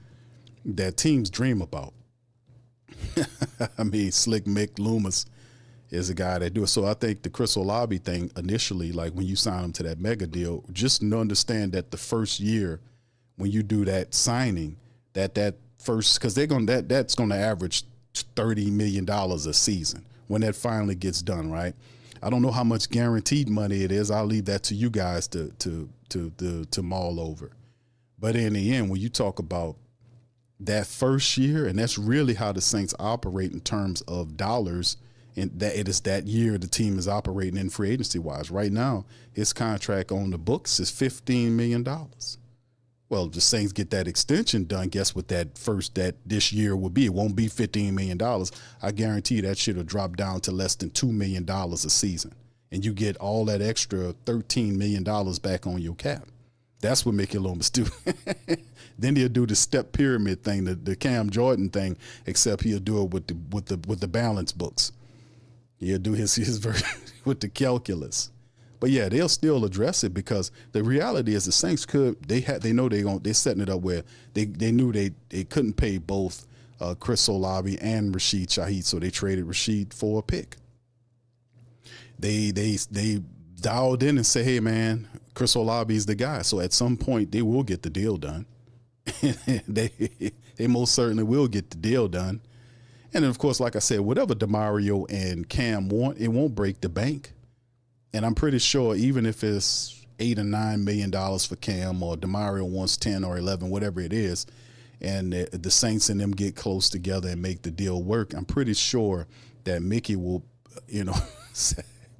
Speaker 3: that teams dream about. I mean, Slick Mick Loomis is a guy that do it. So I think the Chris Olave thing initially, like when you sign him to that mega deal, just understand that the first year when you do that signing, that first, because that's going to average $30 million a season when that finally gets done, right? I don't know how much guaranteed money it is. I'll leave that to you guys to mull over. But in the end, when you talk about that first year, and that's really how the Saints operate in terms of dollars, and that it is that year the team is operating in free agency wise. Right now, his contract on the books is $15 million. Well, if the Saints get that extension done, guess what that this year will be? It won't be $15 million. I guarantee that shit will drop down to less than $2 million a season. And you get all that extra $13 million back on your cap. That's what Mickey Loomis do. Then he'll do the step pyramid thing, the Cam Jordan thing, except he'll do it with the balance books. He'll do his version with the calculus. But yeah, they'll still address it, because the reality is the Saints they know they're setting it up where they knew they couldn't pay both Chris Olave and Rashid Shaheed, so they traded Rashid for a pick. They dialed in and say, hey man, Chris Olave is the guy. So at some point they will get the deal done. they most certainly will get the deal done. And then of course, like I said, whatever DeMario and Cam want, it won't break the bank. And I'm pretty sure even if it's $8 or $9 million for Cam, or DeMario wants 10 or 11, whatever it is, and the Saints and them get close together and make the deal work, I'm pretty sure that Mickey will,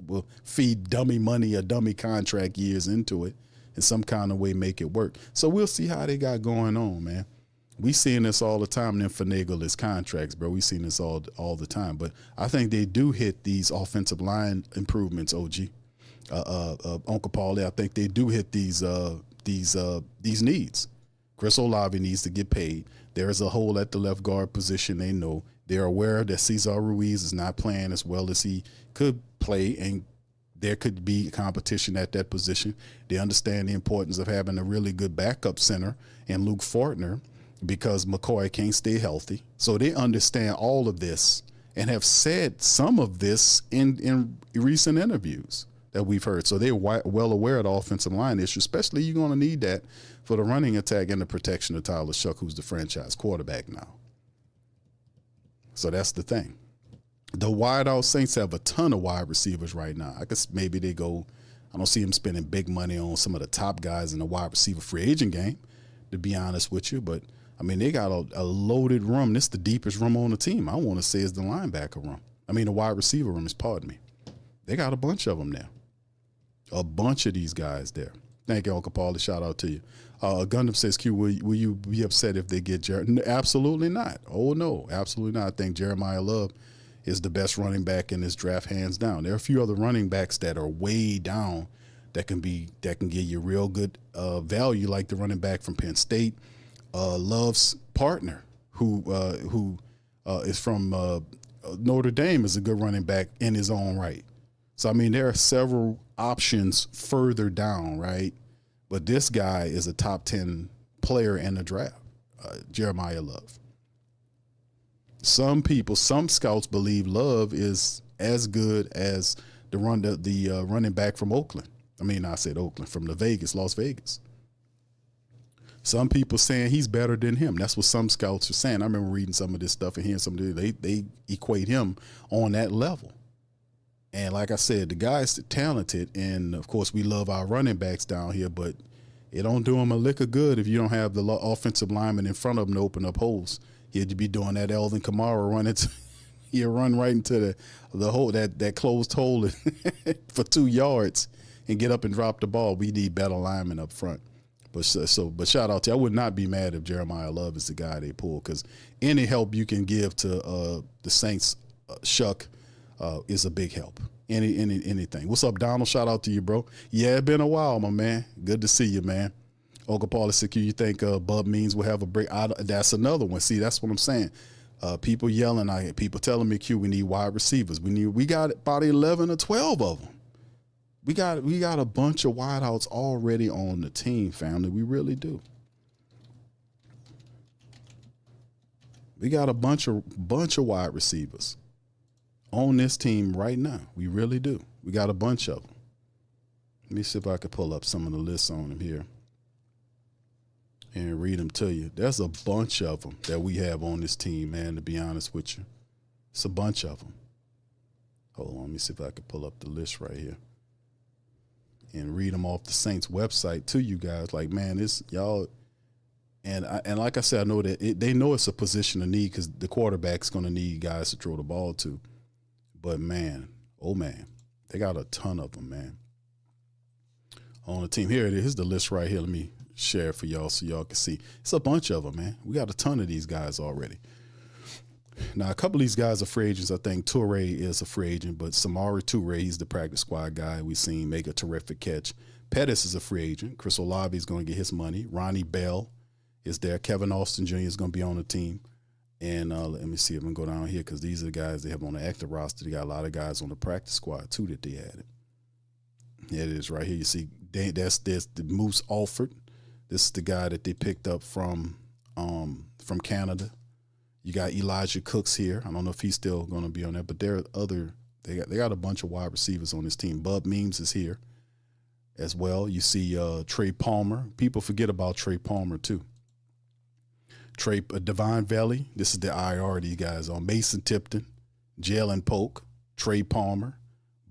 Speaker 3: will feed dummy money or dummy contract years into it in some kind of way, make it work. So we'll see how they got going on, man. We seeing this all the time, and then finagle his contracts, bro. We seen this all the time. But I think they do hit these offensive line improvements, OG. Uncle Paulie, I think they do hit these needs. Chris Olave needs to get paid. There is a hole at the left guard position. They know. They're aware that Cesar Ruiz is not playing as well as he could play, and there could be competition at that position. They understand the importance of having a really good backup center in Luke Fortner, because McCoy can't stay healthy. So they understand all of this and have said some of this in recent interviews that we've heard. So they're well aware of the offensive line issue, especially you're going to need that for the running attack and the protection of Tyler Shuck, who's the franchise quarterback now. So that's the thing. The wideout Saints have a ton of wide receivers right now. I guess maybe they go, I don't see them spending big money on some of the top guys in the wide receiver free agent game, to be honest with you. But I mean, they got a loaded room. This is the deepest room on the team. I want to say is the linebacker room. I mean, the wide receiver room, pardon me. They got a bunch of them there. A bunch of these guys there. Thank you, Uncle Paulie. Shout out to you. Gundam says, Q, will you be upset if they get Jared? Absolutely not. Oh, no, absolutely not. I think Jeremiah Love is the best running back in this draft, hands down. There are a few other running backs that are way down that can give you real good value, like the running back from Penn State. Love's partner, who is from Notre Dame, is a good running back in his own right. So, I mean, there are several options further down, right? But this guy is a top 10 player in the draft, Jeremiah Love. Some scouts believe Love is as good as the running back from Oakland. I mean, I said Oakland, from Las Vegas. Some people saying he's better than him. That's what some scouts are saying. I remember reading some of this stuff and hearing some of they equate him on that level. And like I said, the guy's talented, and of course we love our running backs down here, but it don't do him a lick of good if you don't have the offensive lineman in front of him to open up holes. He'd be doing that Alvin Kamara run. He'll run right into the hole, that closed hole for 2 yards and get up and drop the ball. We need better linemen up front. But shout out to you. I would not be mad if Jeremiah Love is the guy they pull, because any help you can give to the Saints, Shuck, is a big help. Anything. What's up, Donald? Shout out to you, bro. Yeah, it's been a while, my man. Good to see you, man. Okapala Secure, you think Bub Means will have a break? That's another one. See, that's what I'm saying. People yelling out here. People telling me, Q, we need wide receivers. We got about 11 or 12 of them. We got a bunch of wideouts already on the team, family. We really do. We got a bunch of wide receivers on this team right now. We really do. We got a bunch of them. Let me see if I can pull up some of the lists on them here and read them to you. There's a bunch of them that we have on this team, man, to be honest with you. It's a bunch of them. Hold on, let me see if I can pull up the list right here and read them off the Saints website to you guys. Like, man, this y'all, and like I said, I know that they know it's a position of need because the quarterback's going to need guys to throw the ball to. But man, oh man, they got a ton of them, man, on the team. Here it is. Here's the list right here. Let me share it for y'all so y'all can see. It's a bunch of them, man. We got a ton of these guys already. Now, a couple of these guys are free agents. I think Toure is a free agent, but Samari Toure, he's the practice squad guy. We've seen make a terrific catch. Pettis is a free agent. Chris Olave is going to get his money. Ronnie Bell is there. Kevin Austin Jr. is going to be on the team. And let me see if I can go down here, because these are the guys they have on the active roster. They got a lot of guys on the practice squad, too, that they added. Yeah, it is right here. You see, that's the Moose Alford. This is the guy that they picked up from Canada. You got Elijah Cooks here. I don't know if he's still going to be on there, but there are other. They got a bunch of wide receivers on this team. Bub Means is here as well. You see Trey Palmer. People forget about Trey Palmer too. Devon Valley. This is the IR these guys on. Mason Tipton, Jalen Polk, Trey Palmer,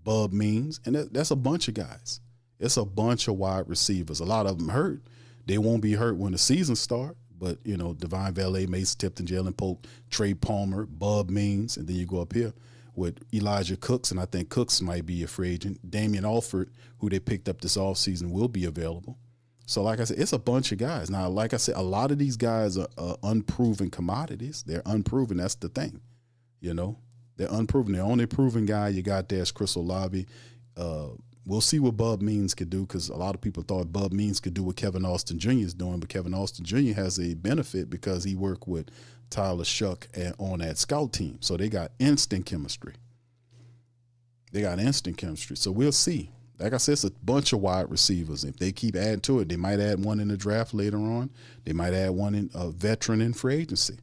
Speaker 3: Bub Means, and that's a bunch of guys. It's a bunch of wide receivers. A lot of them hurt. They won't be hurt when the season starts. But, you know, Devon Valet, Mason Tipton, Jalen Polk, Trey Palmer, Bub Means, and then you go up here with Elijah Cooks, and I think Cooks might be a free agent. Damian Alford, who they picked up this offseason, will be available. So, like I said, it's a bunch of guys. Now, like I said, a lot of these guys are unproven commodities. They're unproven. That's the thing, you know. They're unproven. The only proven guy you got there is Chris Olave. We'll see what Bub Means could do, because a lot of people thought Bub Means could do what Kevin Austin Jr. is doing, but Kevin Austin Jr. has a benefit because he worked with Tyler Shuck on that scout team. So they got instant chemistry. So we'll see. Like I said, it's a bunch of wide receivers. If they keep adding to it, they might add one in the draft later on. They might add one in a veteran in free agency.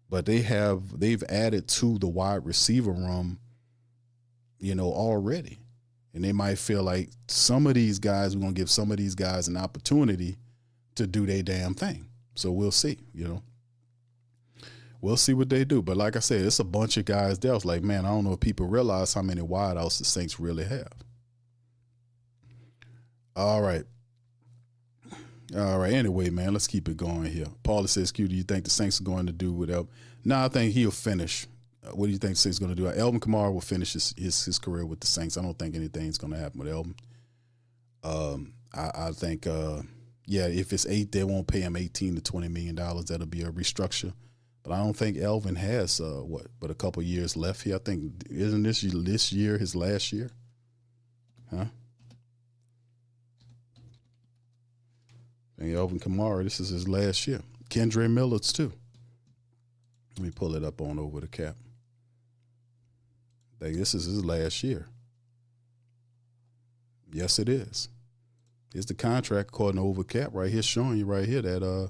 Speaker 3: But they've added to the wide receiver room, you know, already. And they might feel like some of these guys, we're going to give some of these guys an opportunity to do their damn thing. So we'll see, you know. We'll see what they do. But like I said, it's a bunch of guys there. I was like, man, I don't know if people realize how many wideouts the Saints really have. All right. Anyway, man, let's keep it going here. Paula says, Q, do you think the Saints are going to do whatever? No, I think he'll finish. What do you think the Saints are going to do? Alvin Kamara will finish his career with the Saints. I don't think anything's going to happen with Alvin. I think, if it's 8, they won't pay him $18 to $20 million. That'll be a restructure. But I don't think Alvin has, but a couple years left here. I think, isn't this year his last year? Huh? I think Alvin Kamara, this is his last year. Kendre Miller's too. Let me pull it up on over the cap. I think this is his last year. Yes, it is. Here's the contract according to over cap right here, showing you right here that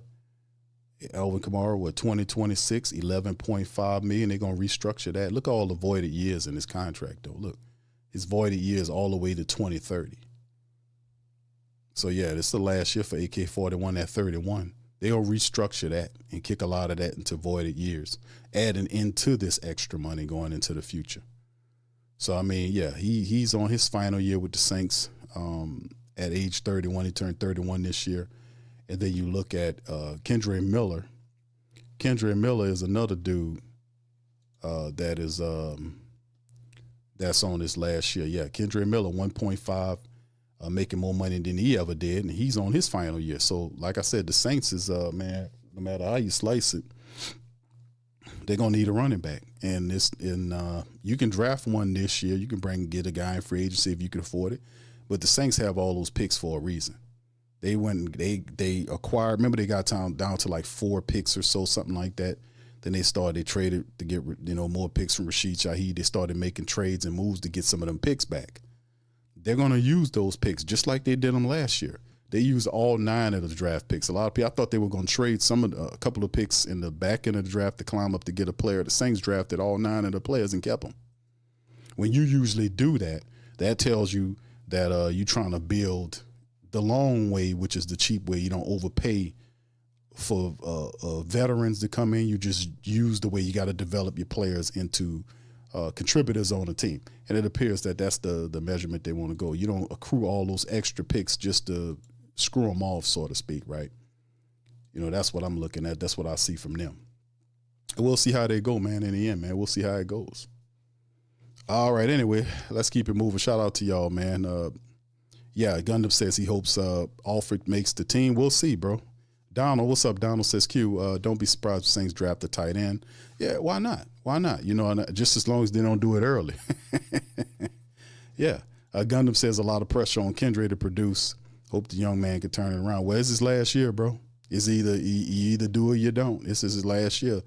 Speaker 3: Alvin Kamara with 2026, $11.5 million. They're going to restructure that. Look at all the voided years in this contract, though. Look, his voided years all the way to 2030. So, yeah, this is the last year for AK-41 at 31. they'll restructure that and kick a lot of that into voided years, adding into this extra money going into the future. So, I mean, yeah, he's on his final year with the Saints at age 31. He turned 31 this year. And then you look at Kendre Miller. Kendre Miller is another dude that is that's on his last year. Yeah, Kendre Miller, 1.5, making more money than he ever did, and he's on his final year. So, like I said, the Saints is, man, no matter how you slice it, they're gonna need a running back, and you can draft one this year. You can get a guy in free agency if you can afford it, but the Saints have all those picks for a reason. They acquired. Remember, they got down to like 4 picks or so, something like that. Then they traded to get more picks from Rashid Shaheed. They started making trades and moves to get some of them picks back. They're gonna use those picks just like they did them last year. They used all 9 of the draft picks. A lot of people, I thought they were going to trade a couple of picks in the back end of the draft to climb up to get a player. The Saints drafted all 9 of the players and kept them. When you usually do that, that tells you that you're trying to build the long way, which is the cheap way. You don't overpay for veterans to come in. You just use the way you got to develop your players into contributors on the team. And it appears that that's the measurement they want to go. You don't accrue all those extra picks just to screw them off, so to speak, right? That's what I'm looking at. That's what I see from them. And we'll see how they go, man, in the end, man. We'll see how it goes. All right, anyway, let's keep it moving. Shout out to y'all, man. Gundam says he hopes Alfred makes the team. We'll see, bro. Donald, what's up? Donald says, Q, don't be surprised if Saints draft a tight end. Yeah, why not? Why not? Just as long as they don't do it early. Yeah. Gundam says a lot of pressure on Kendre to produce. Hope the young man can turn it around. Well, it's his last year, bro. It's you either do or you don't. This is his last year.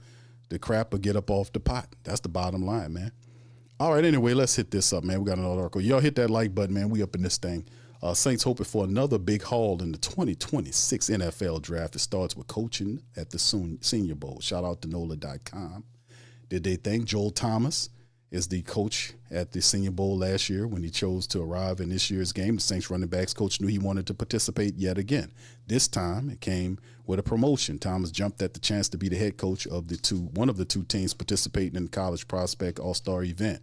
Speaker 3: The crap will get up off the pot. That's the bottom line, man. All right, anyway, let's hit this up, man. We got another article. Y'all hit that like button, man. We up in this thing. Saints hoping for another big haul in the 2026 NFL draft. It starts with coaching at the Senior Bowl. Shout out to NOLA.com. Did they think Joel Thomas is the coach at the Senior Bowl last year when he chose to arrive in this year's game? The Saints running backs coach knew he wanted to participate yet again. This time it came with a promotion. Thomas jumped at the chance to be the head coach of one of the two teams participating in the college prospect all-star event.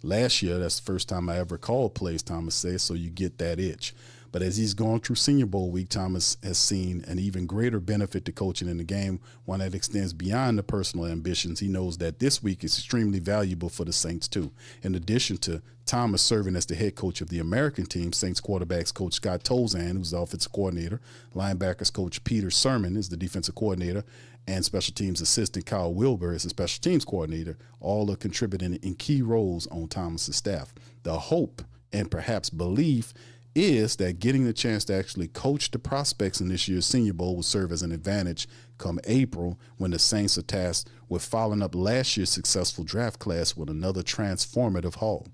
Speaker 3: Last year, that's the first time I ever called plays, Thomas says, so you get that itch. But as he's gone through Senior Bowl week, Thomas has seen an even greater benefit to coaching in the game, one that extends beyond the personal ambitions. He knows that this week is extremely valuable for the Saints, too. In addition to Thomas serving as the head coach of the American team, Saints quarterbacks coach Scott Tolzan, who's the offensive coordinator, linebackers coach Peter Sermon is the defensive coordinator, and special teams assistant Kyle Wilbur is the special teams coordinator, all are contributing in key roles on Thomas's staff. The hope and perhaps belief is that getting the chance to actually coach the prospects in this year's Senior Bowl will serve as an advantage come April when the Saints are tasked with following up last year's successful draft class with another transformative haul.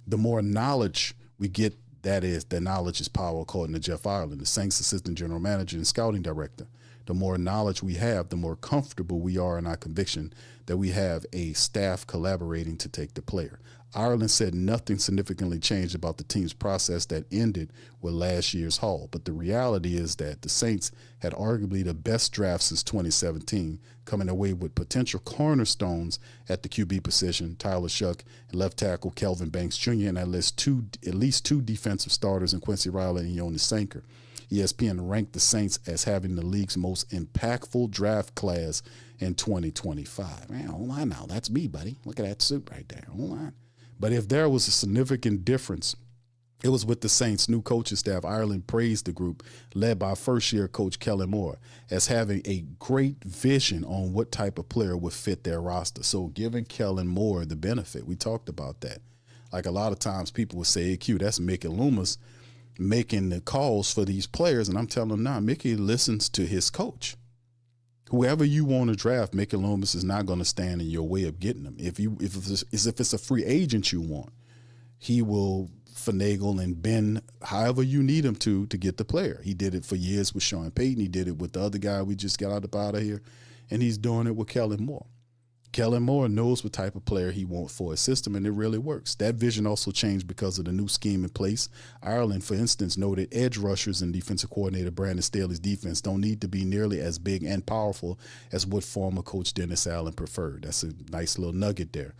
Speaker 3: The more knowledge we get, that knowledge is power, according to Jeff Ireland, the Saints assistant general manager and scouting director. The more knowledge we have, the more comfortable we are in our conviction that we have a staff collaborating to take the player. Ireland said nothing significantly changed about the team's process that ended with last year's haul, but the reality is that the Saints had arguably the best draft since 2017, coming away with potential cornerstones at the QB position, Tyler Shuck, and left tackle Kelvin Banks Jr., and at least two defensive starters in Quincy Riley and Jonas Sanker. ESPN ranked the Saints as having the league's most impactful draft class in 2025. Man, hold on now. That's me, buddy. Look at that suit right there. Hold on. But if there was a significant difference, it was with the Saints' new coaching staff. Ireland praised the group, led by first-year coach Kellen Moore, as having a great vision on what type of player would fit their roster. So giving Kellen Moore the benefit, we talked about that. Like a lot of times people would say, hey, Q, that's Mickey Loomis making the calls for these players. And I'm telling them, nah, Mickey listens to his coach. Whoever you want to draft, Mickey Loomis is not going to stand in your way of getting them. If it's a free agent you want, he will finagle and bend however you need him to get the player. He did it for years with Sean Payton. He did it with the other guy we just got out of here. And he's doing it with Kellen Moore. Kellen Moore knows what type of player he wants for his system, and it really works. That vision also changed because of the new scheme in place. Ireland, for instance, noted edge rushers and defensive coordinator Brandon Staley's defense don't need to be nearly as big and powerful as what former coach Dennis Allen preferred. That's a nice little nugget there.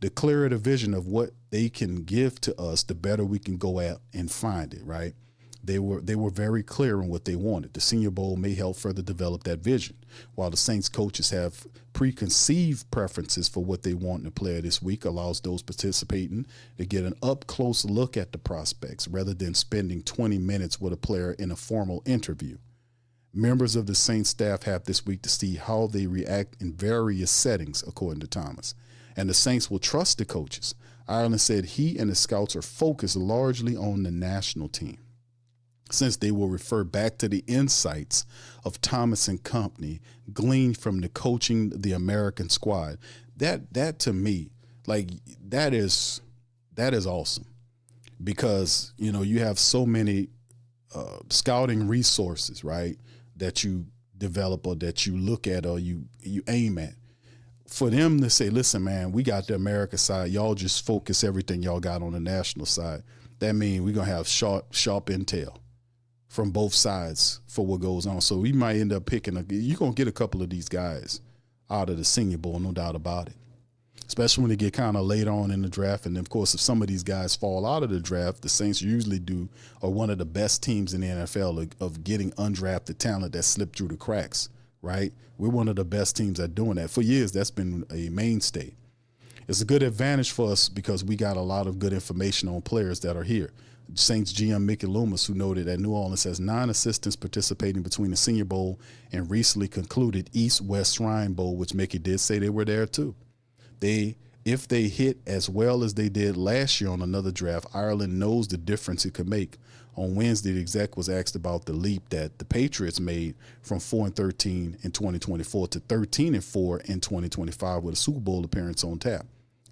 Speaker 3: The clearer the vision of what they can give to us, the better we can go out and find it, right? They were very clear on what they wanted. The Senior Bowl may help further develop that vision. While the Saints coaches have preconceived preferences for what they want in a player this week, allows those participating to get an up-close look at the prospects rather than spending 20 minutes with a player in a formal interview. Members of the Saints staff have this week to see how they react in various settings, according to Thomas. And the Saints will trust the coaches. Ireland said he and the scouts are focused largely on the national team, since they will refer back to the insights of Thomas and company gleaned from the coaching the American squad. That to me, like, that is awesome, because, you know, you have so many scouting resources, right, that you develop or that you look at or you aim at. For them to say, listen, man, we got the America side, y'all just focus everything y'all got on the national side. That means we're going to have sharp intel from both sides for what goes on. So we might end up picking you're going to get a couple of these guys out of the Senior Bowl, no doubt about it, especially when they get kind of late on in the draft. And, of course, if some of these guys fall out of the draft, the Saints usually are one of the best teams in the NFL of getting undrafted talent that slipped through the cracks, right? We're one of the best teams at doing that. For years, that's been a mainstay. It's a good advantage for us because we got a lot of good information on players that are here. Saints GM Mickey Loomis, who noted that New Orleans has 9 assistants participating between the Senior Bowl and recently concluded East-West Shrine Bowl, which Mickey did say they were there too. If they hit as well as they did last year on another draft, Ireland knows the difference it could make. On Wednesday, the exec was asked about the leap that the Patriots made from 4-13 in 2024 to 13-4 in 2025 with a Super Bowl appearance on tap.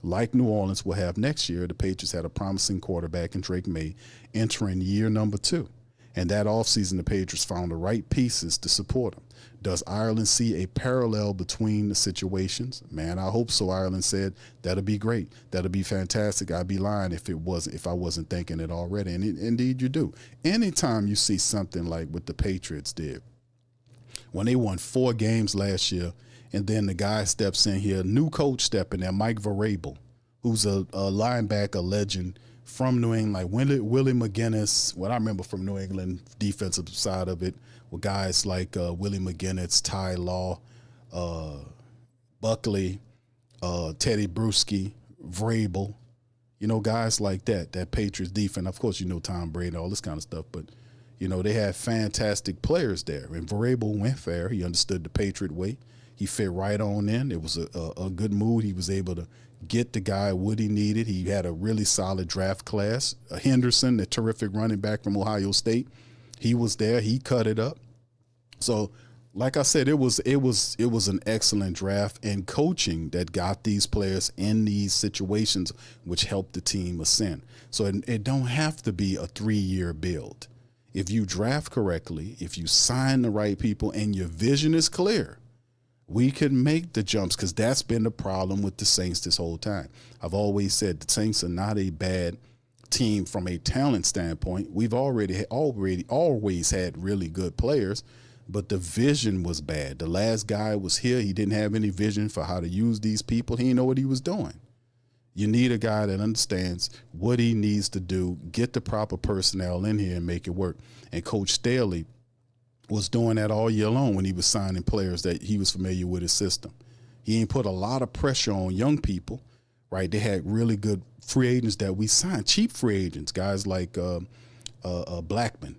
Speaker 3: Like New Orleans will have next year, the Patriots had a promising quarterback in Drake May entering year number 2. And that offseason, the Patriots found the right pieces to support him. Does Ireland see a parallel between the situations? Man, I hope so, Ireland said. That'll be great. That'll be fantastic. I'd be lying if I wasn't thinking it already. And indeed you do. Anytime you see something like what the Patriots did, when they won 4 games last year, and then the guy steps in here, new coach stepping there, Mike Vrabel, who's a linebacker legend from New England, like Willie McGinnis. What I remember from New England defensive side of it were guys like Willie McGinnis, Ty Law, Buckley, Teddy Bruschi, Vrabel, you know, guys like that Patriots defense. Of course, you know, Tom Brady, all this kind of stuff, but, you know, they had fantastic players there. And Vrabel went there. He understood the Patriot way. He fit right on in. It was a good mood. He was able to get the guy what he needed. He had a really solid draft class. Henderson, the terrific running back from Ohio State, he was there. He cut it up. So, like I said, it was an excellent draft and coaching that got these players in these situations, which helped the team ascend. So it don't have to be a 3-year build. If you draft correctly, if you sign the right people, and your vision is clear, we could make the jumps, because that's been the problem with the Saints this whole time. I've always said the Saints are not a bad team from a talent standpoint. We've always had really good players, but the vision was bad. The last guy was here. He didn't have any vision for how to use these people. He didn't know what he was doing. You need a guy that understands what he needs to do, get the proper personnel in here and make it work. And Coach Staley was doing that all year long when he was signing players that he was familiar with his system. He ain't put a lot of pressure on young people, right? They had really good free agents that we signed, cheap free agents, guys like Blackman,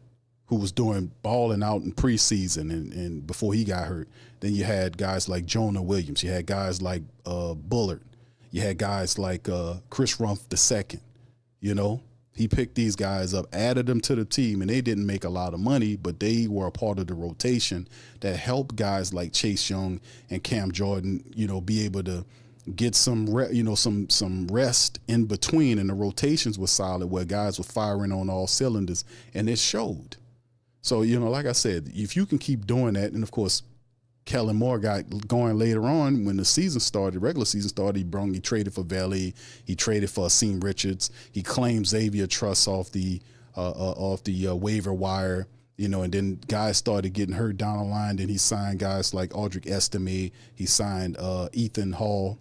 Speaker 3: who was balling out in preseason and before he got hurt. Then you had guys like Jonah Williams. You had guys like Bullard. You had guys like Chris Rumph II, you know. He picked these guys up, added them to the team, and they didn't make a lot of money, but they were a part of the rotation that helped guys like Chase Young and Cam Jordan, you know, be able to get some rest in between, and the rotations were solid where guys were firing on all cylinders, and it showed. So, you know, like I said, if you can keep doing that, and of course, Kellen Moore got going later on when the season started, regular season started. He traded for Valley, he traded for Asim Richards, he claimed Xavier Truss off the waiver wire, and then guys started getting hurt down the line. Then he signed guys like Audric Estime, he signed Ethan Hall,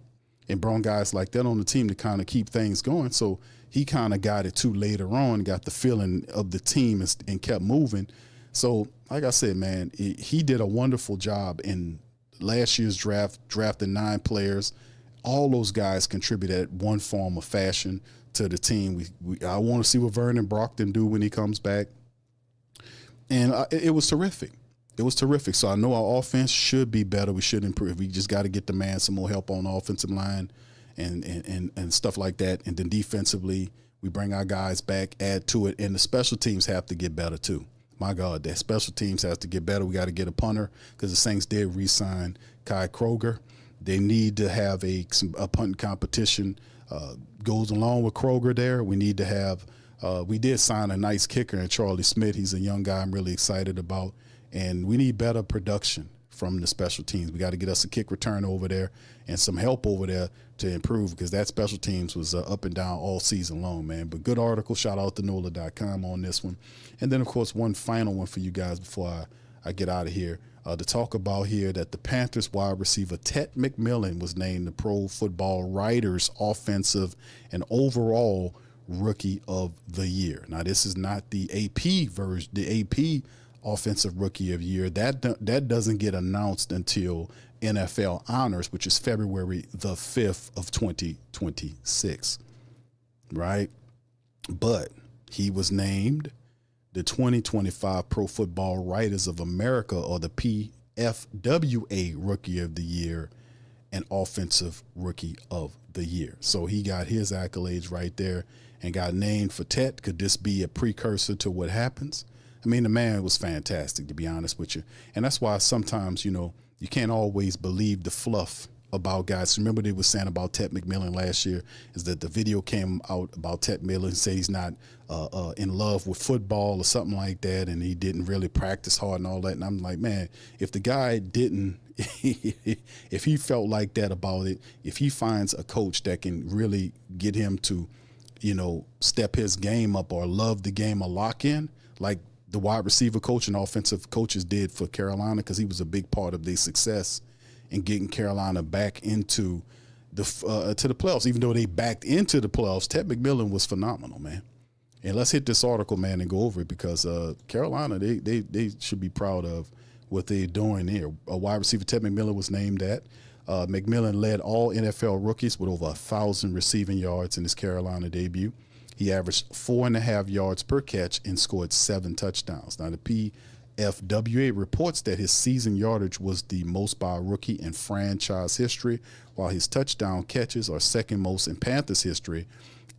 Speaker 3: and brought guys like that on the team to kind of keep things going. So he kind of got it too later on, got the feeling of the team and kept moving. So, like I said, man, he did a wonderful job in last year's draft, drafting 9 players. All those guys contributed one form or fashion to the team. I want to see what Vernon Brockton do when he comes back. And it was terrific. It was terrific. So I know our offense should be better. We should improve. We just got to get the man some more help on the offensive line and stuff like that. And then defensively, we bring our guys back, add to it. And the special teams have to get better too. My God, that special teams has to get better. We got to get a punter because the Saints did re-sign Kai Kroger. They need to have a punting competition goes along with Kroger there. We need to have we did sign a nice kicker in Charlie Smith. He's a young guy I'm really excited about. And we need better production from the special teams. We got to get us a kick return over there and some help over there to improve because that special teams was up and down all season long, man. But good article. Shout out to NOLA.com on this one. And then, of course, one final one for you guys before I get out of here to talk about here that the Panthers wide receiver Tet McMillan was named the Pro Football Writers Offensive and Overall Rookie of the Year. Now, this is not the AP version, the AP Offensive Rookie of the Year. That doesn't get announced until NFL Honors, which is February the 5th of 2026, right? But he was named the 2025 Pro Football Writers of America, or the PFWA Rookie of the Year and Offensive Rookie of the Year. So he got his accolades right there and got named for Tet. Could this be a precursor to what happens? I mean, the man was fantastic, to be honest with you. And that's why sometimes, you can't always believe the fluff about guys. Remember they were saying about Tet McMillan last year is that the video came out about Tet McMillan, say he's not in love with football or something like that, and he didn't really practice hard and all that. And I'm like, man, if the guy didn't, if he felt like that about it, if he finds a coach that can really get him to, step his game up or love the game or lock in, like the wide receiver coach and offensive coaches did for Carolina, because he was a big part of their success in getting Carolina back into the to the playoffs. Even though they backed into the playoffs, Tet McMillan was phenomenal, man. And let's hit this article, man, and go over it, because Carolina, they should be proud of what they're doing here. A wide receiver, Tet McMillan, was named that. McMillan led all NFL rookies with over 1,000 receiving yards in his Carolina debut. He averaged 4.5 yards per catch and scored 7 touchdowns. Now, the PFWA reports that his season yardage was the most by a rookie in franchise history, while his touchdown catches are second most in Panthers history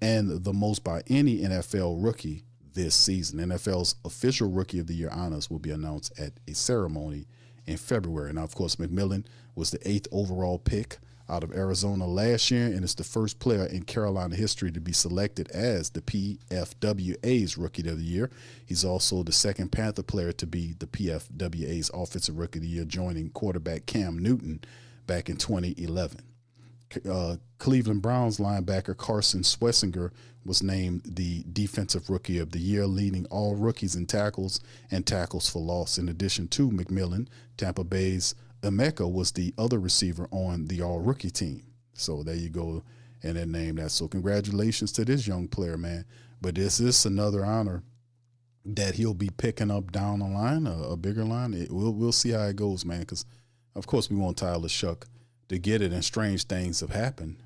Speaker 3: and the most by any NFL rookie this season. NFL's official Rookie of the Year honors will be announced at a ceremony in February. Now, of course, McMillan was the 8th overall pick out of Arizona last year, and is the first player in Carolina history to be selected as the PFWA's Rookie of the Year. He's also the second Panther player to be the PFWA's Offensive Rookie of the Year, joining quarterback Cam Newton back in 2011. Cleveland Browns linebacker Carson Swessinger was named the Defensive Rookie of the Year, leading all rookies in tackles and tackles for loss. In addition to McMillan, Tampa Bay's Emeka was the other receiver on the all-rookie team. So there you go, and then name that. So congratulations to this young player, man. But this is another honor that he'll be picking up down the line, a bigger line. We'll see how it goes, man, because, of course, we want Tyler Shuck to get it, and strange things have happened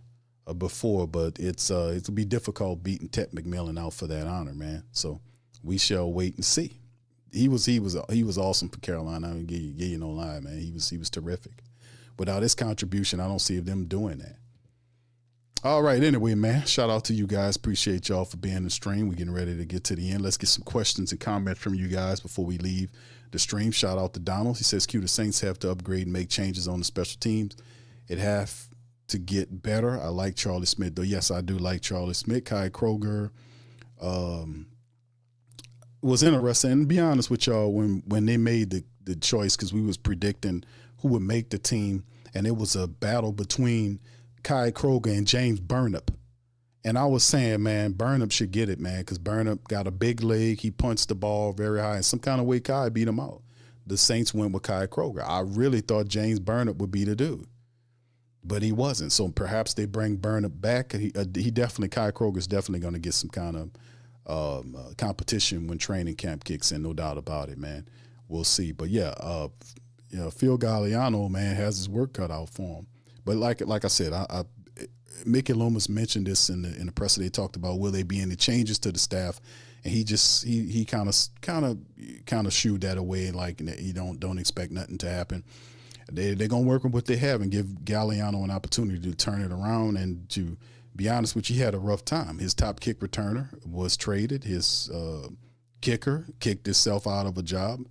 Speaker 3: before, but it'll be difficult beating Tet McMillan out for that honor, man. So we shall wait and see. He was awesome for Carolina. I mean, give you no lie, man. He was terrific. Without his contribution, I don't see them doing that. All right, anyway, man, shout out to you guys. Appreciate y'all for being in the stream. We're getting ready to get to the end. Let's get some questions and comments from you guys before we leave the stream. Shout out to Donald. He says, Q, the Saints have to upgrade and make changes on the special teams. It have to get better. I like Charlie Smith, though. Yes, I do like Charlie Smith. Kai Kroger was interesting. And to be honest with y'all, when they made the choice, because we was predicting who would make the team, and it was a battle between Kai Kroger and James Burnip. And I was saying, man, Burnip should get it, man, because Burnip got a big leg. He punched the ball very high. And some kind of way Kai beat him out. The Saints went with Kai Kroger. I really thought James Burnip would be the dude, but he wasn't. So perhaps they bring Burnip back. He definitely, Kai Kroger's definitely going to get some kind of competition when training camp kicks in, no doubt about it, man. We'll see. But yeah, Phil Galliano, man, has his work cut out for him. But like I said, Mickey Loomis mentioned this in the press. They talked about will there be any changes to the staff, and he kind of shooed that away, like you don't expect nothing to happen. They're gonna work with what they have and give Galliano an opportunity to turn it around. And to be honest with you, he had a rough time. His top kick returner was traded. His kicker kicked himself out of a job.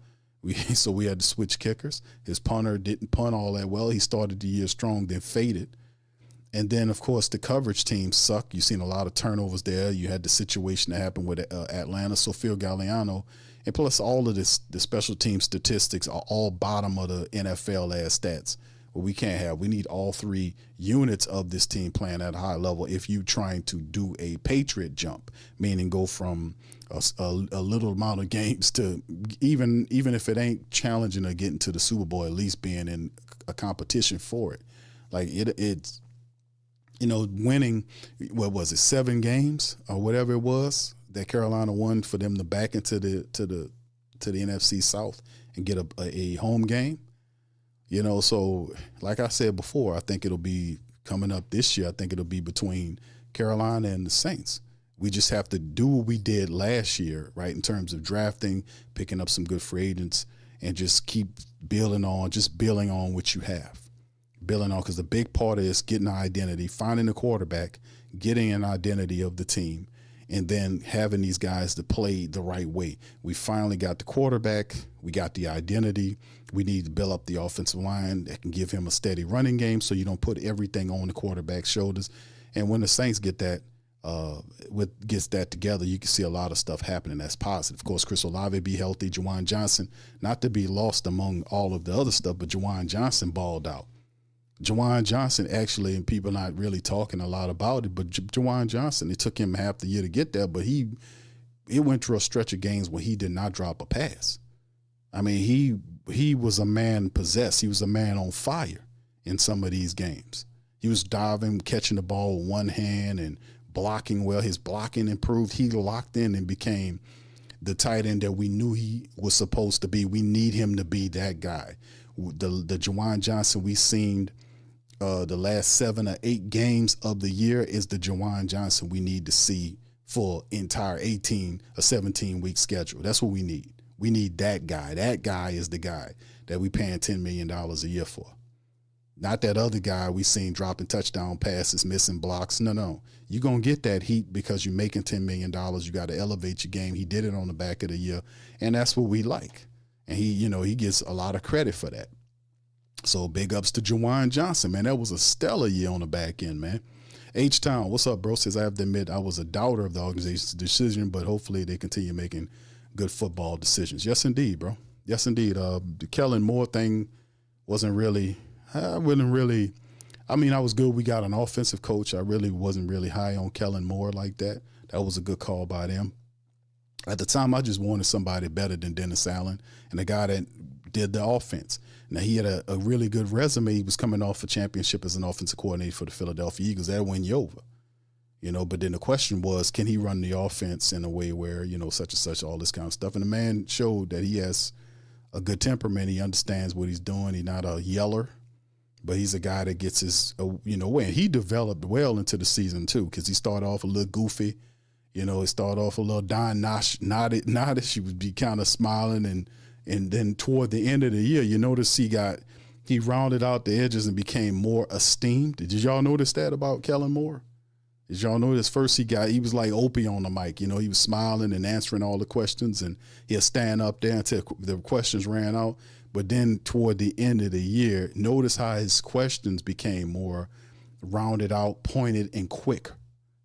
Speaker 3: So we had to switch kickers. His punter didn't punt all that well. He started the year strong, then faded. And then, of course, the coverage team sucked. You've seen a lot of turnovers there. You had the situation that happened with Atlanta. So Phil Galliano, and plus all of the special team statistics are all bottom of the NFL as stats. Well, we can't have. We need all three units of this team playing at a high level if you're trying to do a Patriot jump, meaning go from a little amount of games to even if it ain't challenging or getting to the Super Bowl, at least being in a competition for it. Like it's winning, what was it, 7 games or whatever it was that Carolina won for them to back into the NFC South and get a home game. So like I said before, I think it'll be coming up this year. I think it'll be between Carolina and the Saints. We just have to do what we did last year, right, in terms of drafting, picking up some good free agents, and just keep building on what you have. Building on, because the big part is getting an identity, finding a quarterback, getting an identity of the team, and then having these guys to play the right way. We finally got the quarterback. We got the identity. We need to build up the offensive line that can give him a steady running game so you don't put everything on the quarterback's shoulders. And when the Saints gets that together, you can see a lot of stuff happening that's positive. Of course, Chris Olave be healthy. Juwan Johnson, not to be lost among all of the other stuff, but Juwan Johnson balled out. Juwan Johnson actually, and people not really talking a lot about it, but Juwan Johnson, it took him half the year to get there, but he went through a stretch of games where he did not drop a pass. I mean, he was a man possessed. He was a man on fire in some of these games. He was diving, catching the ball with one hand and blocking well. His blocking improved. He locked in and became the tight end that we knew he was supposed to be. We need him to be that guy. The Juwan Johnson we seen the last 7 or 8 games of the year is the Juwan Johnson we need to see for entire 18 or 17-week schedule. That's what we need. We need that guy. That guy is the guy that we paying $10 million a year for. Not that other guy we seen dropping touchdown passes, missing blocks. No. You're going to get that heat because you're making $10 million. You got to elevate your game. He did it on the back of the year, and that's what we like. And he gets a lot of credit for that. So big ups to Juwan Johnson, man. That was a stellar year on the back end, man. H-Town, what's up, bro? Says I have to admit I was a doubter of the organization's decision, but hopefully they continue making good football decisions. Yes, indeed, bro. Yes, indeed. The Kellen Moore thing wasn't really – I was good. We got an offensive coach. I really wasn't really high on Kellen Moore like that. That was a good call by them. At the time, I just wanted somebody better than Dennis Allen and the guy that did the offense. Now, he had a really good resume. He was coming off a championship as an offensive coordinator for the Philadelphia Eagles. That win you over. But then the question was, can he run the offense in a way where, such and such, all this kind of stuff. And the man showed that he has a good temperament. He understands what he's doing. He's not a yeller, but he's a guy that gets his, way. And he developed well into the season, too, because he started off a little goofy. He started off a little nodded. She would be kind of smiling. And then toward the end of the year, you notice he rounded out the edges and became more esteemed. Did y'all notice that about Kellen Moore? Did y'all notice first he was like Opie on the mic. He was smiling and answering all the questions, and he'll stand up there until the questions ran out. But then toward the end of the year, notice how his questions became more rounded out, pointed, and quick.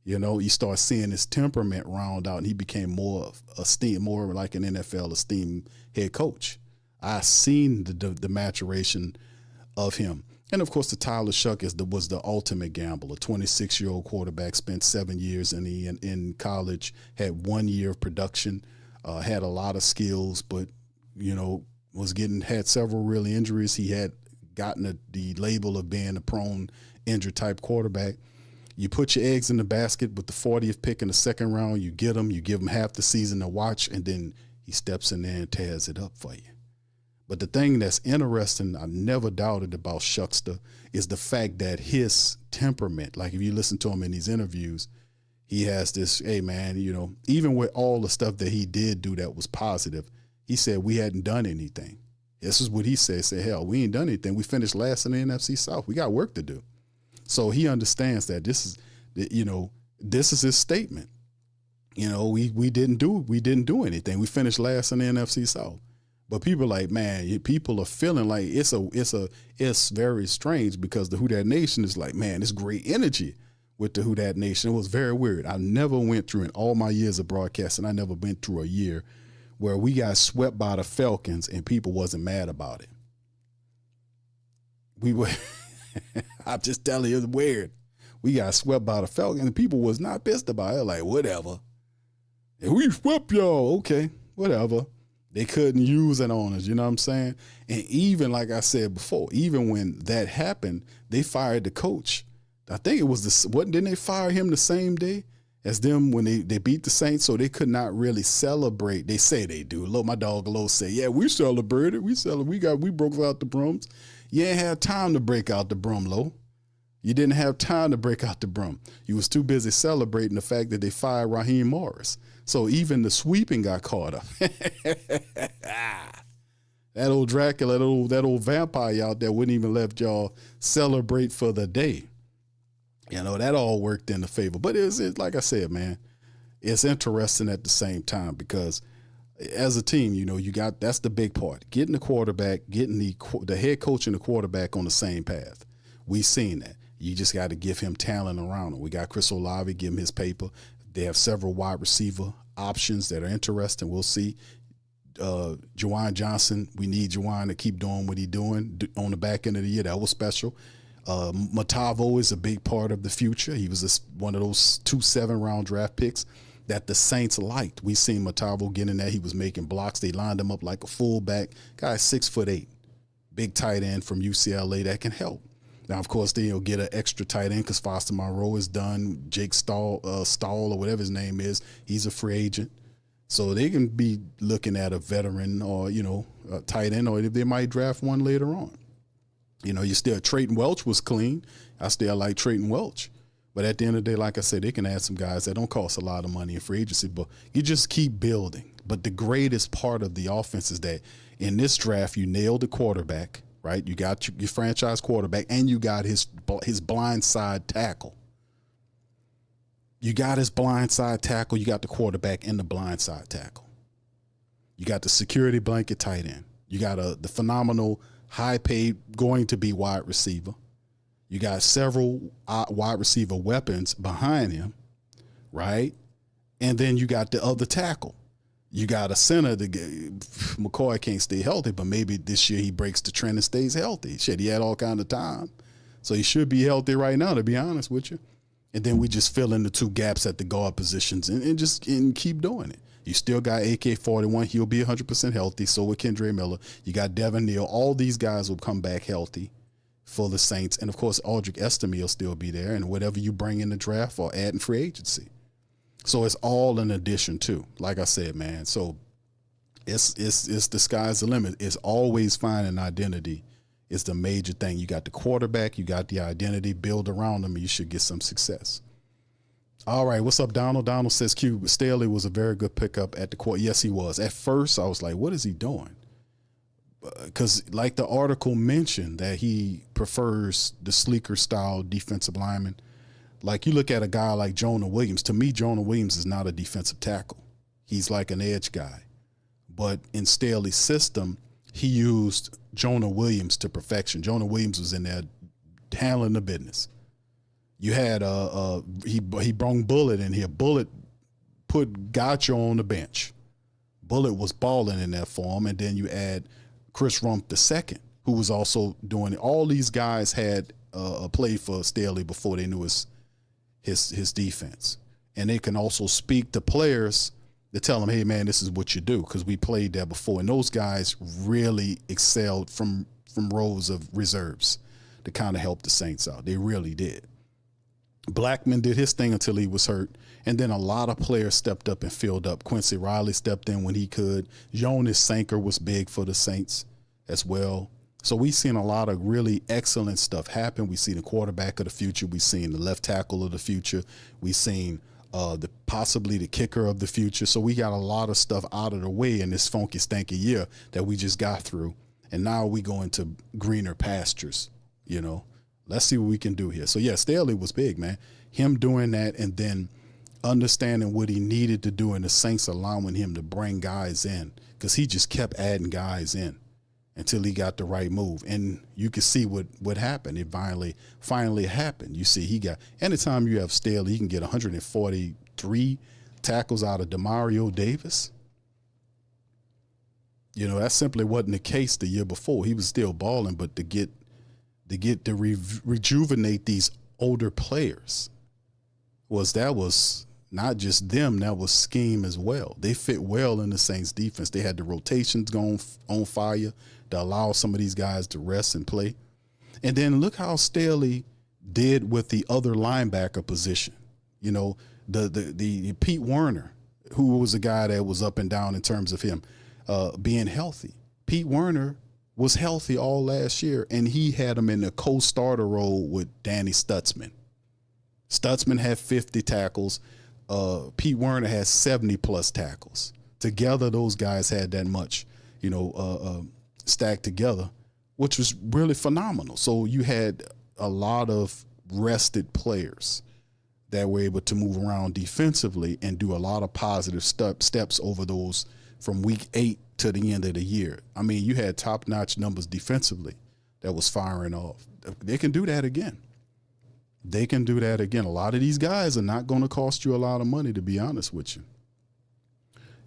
Speaker 3: You start seeing his temperament round out, and he became more esteemed, more like an NFL esteemed head coach. I seen the maturation of him. And of course, the Tyler Shuck was the ultimate gamble. A 26-year-old quarterback, spent 7 years in college, had 1 year of production, had a lot of skills, but had several real injuries. He had gotten the label of being a prone injury type quarterback. You put your eggs in the basket with the 40th pick in the second round. You get him. You give him half the season to watch, and then he steps in there and tears it up for you. But the thing that's interesting, I never doubted about Shuckster, is the fact that his temperament, like if you listen to him in these interviews, he has this, hey, man, even with all the stuff that he did do that was positive, he said we hadn't done anything. This is what he said. Say, hell, we ain't done anything. We finished last in the NFC South. We got work to do. So he understands that this is his statement. We didn't do anything. We finished last in the NFC South. But people are like, man, people are feeling like it's very strange because the Who Dat Nation is like, man, it's great energy with the Who Dat Nation. It was very weird. I never went through in all my years of broadcasting, I never went through a year where we got swept by the Falcons and people wasn't mad about it. We were, I'm just telling you, it's weird. We got swept by the Falcons and people was not pissed about it. Like, whatever. And we swept y'all. Okay, whatever. They couldn't use it on us, you know what I'm saying? And even, like I said before, even when that happened, they fired the coach. I think it was didn't they fire him the same day as them when they beat the Saints? So they could not really celebrate. They say they do. My dog Lo say, yeah, we celebrated. We broke out the brooms. You ain't had time to break out the broom, Lo. You didn't have time to break out the broom. You was too busy celebrating the fact that they fired Raheem Morris. So even the sweeping got caught up. That old Dracula, that old vampire out there wouldn't even let y'all celebrate for the day. That all worked in the favor. But it's like I said, man, it's interesting at the same time because as a team, that's the big part. Getting the quarterback, getting the head coach and the quarterback on the same path. We've seen that. You just got to give him talent around him. We got Chris Olave, give him his paper. They have several wide receiver options that are interesting. We'll see. Juwan Johnson, we need Juwan to keep doing what he's doing on the back end of the year. That was special. Matavo is a big part of the future. He was one of those 2 7-round draft picks that the Saints liked. We seen Matavo get in there. He was making blocks. They lined him up like a fullback. Guy's 6'8", big tight end from UCLA that can help. Now, of course, they'll get an extra tight end because Foster Monroe is done. Jake Stahl or whatever his name is, he's a free agent. So they can be looking at a veteran or, a tight end, or they might draft one later on. You still, Trayton Welch was clean. I still like Trayton Welch. But at the end of the day, like I said, they can add some guys that don't cost a lot of money in free agency, but you just keep building. But the greatest part of the offense is that in this draft, you nailed the quarterback. Right, you got your franchise quarterback, and you got his blind side tackle. You got his blind side tackle. You got the quarterback and the blind side tackle. You got the security blanket tight end. You got the phenomenal, high-paid, going to be wide receiver. You got several wide receiver weapons behind him, right? And then you got the other tackle. You got a center. McCoy can't stay healthy, but maybe this year he breaks the trend and stays healthy. Shit, he had all kind of time. So he should be healthy right now, to be honest with you. And then we just fill in the 2 gaps at the guard positions and keep doing it. You still got AK-41. He'll be 100% healthy. So will Kendre Miller. You got Devin Neal. All these guys will come back healthy for the Saints. And, of course, Aldrick Estime will still be there. And whatever you bring in the draft or add in free agency. So it's all an addition too. Like I said, man. So it's the sky's the limit. It's always finding identity. It's the major thing. You got the quarterback, you got the identity, build around them, and you should get some success. All right, what's up, Donald? Donald says Staley was a very good pickup at the court. Yes, he was. At first, I was like, what is he doing? Because like the article mentioned that he prefers the sleeker style defensive lineman. Like you look at a guy like Jonah Williams. To me, Jonah Williams is not a defensive tackle. He's like an edge guy. But in Staley's system, he used Jonah Williams to perfection. Jonah Williams was in there handling the business. You had he brung Bullet in here. Bullet put Gotcha on the bench. Bullet was balling in that form, and then you add Chris Rump II. who was also doing it. All these guys had a play for Staley before they knew his defense. And they can also speak to players to tell them, hey, man, this is what you do, because we played that before. And those guys really excelled from rows of reserves to kind of help the Saints out. They really did. Blackman did his thing until he was hurt. And then a lot of players stepped up and filled up. Quincy Riley stepped in when he could. Jonas Sanker was big for the Saints as well. So we've seen a lot of really excellent stuff happen. We've seen the quarterback of the future. We've seen the left tackle of the future. We've seen possibly the kicker of the future. So we got a lot of stuff out of the way in this funky, stanky year that we just got through. And now we go into greener pastures, you know. Let's see what we can do here. So, yeah, Staley was big, man. Him doing that and then understanding what he needed to do and the Saints allowing him to bring guys in, because he just kept adding guys in until he got the right move. And you can see what happened. It finally happened. You see, anytime you have Staley, he can get 143 tackles out of Demario Davis. You know, that simply wasn't the case the year before. He was still balling, but to rejuvenate these older players was not just them, that was scheme as well. They fit well in the Saints defense. They had the rotations going on fire to allow some of these guys to rest and play. And then look how Staley did with the other linebacker position. You know, the Pete Werner, who was a guy that was up and down in terms of him being healthy. Pete Werner was healthy all last year, and he had him in the co-starter role with Danny Stutzman. Stutzman had 50 tackles. Pete Werner had 70-plus tackles. Together, those guys had that much, stacked together, which was really phenomenal. So you had a lot of rested players that were able to move around defensively and do a lot of positive steps over those from week 8 to the end of the year. I mean, you had top-notch numbers defensively that was firing off. They can do that again. They can do that again. A lot of these guys are not going to cost you a lot of money, to be honest with you.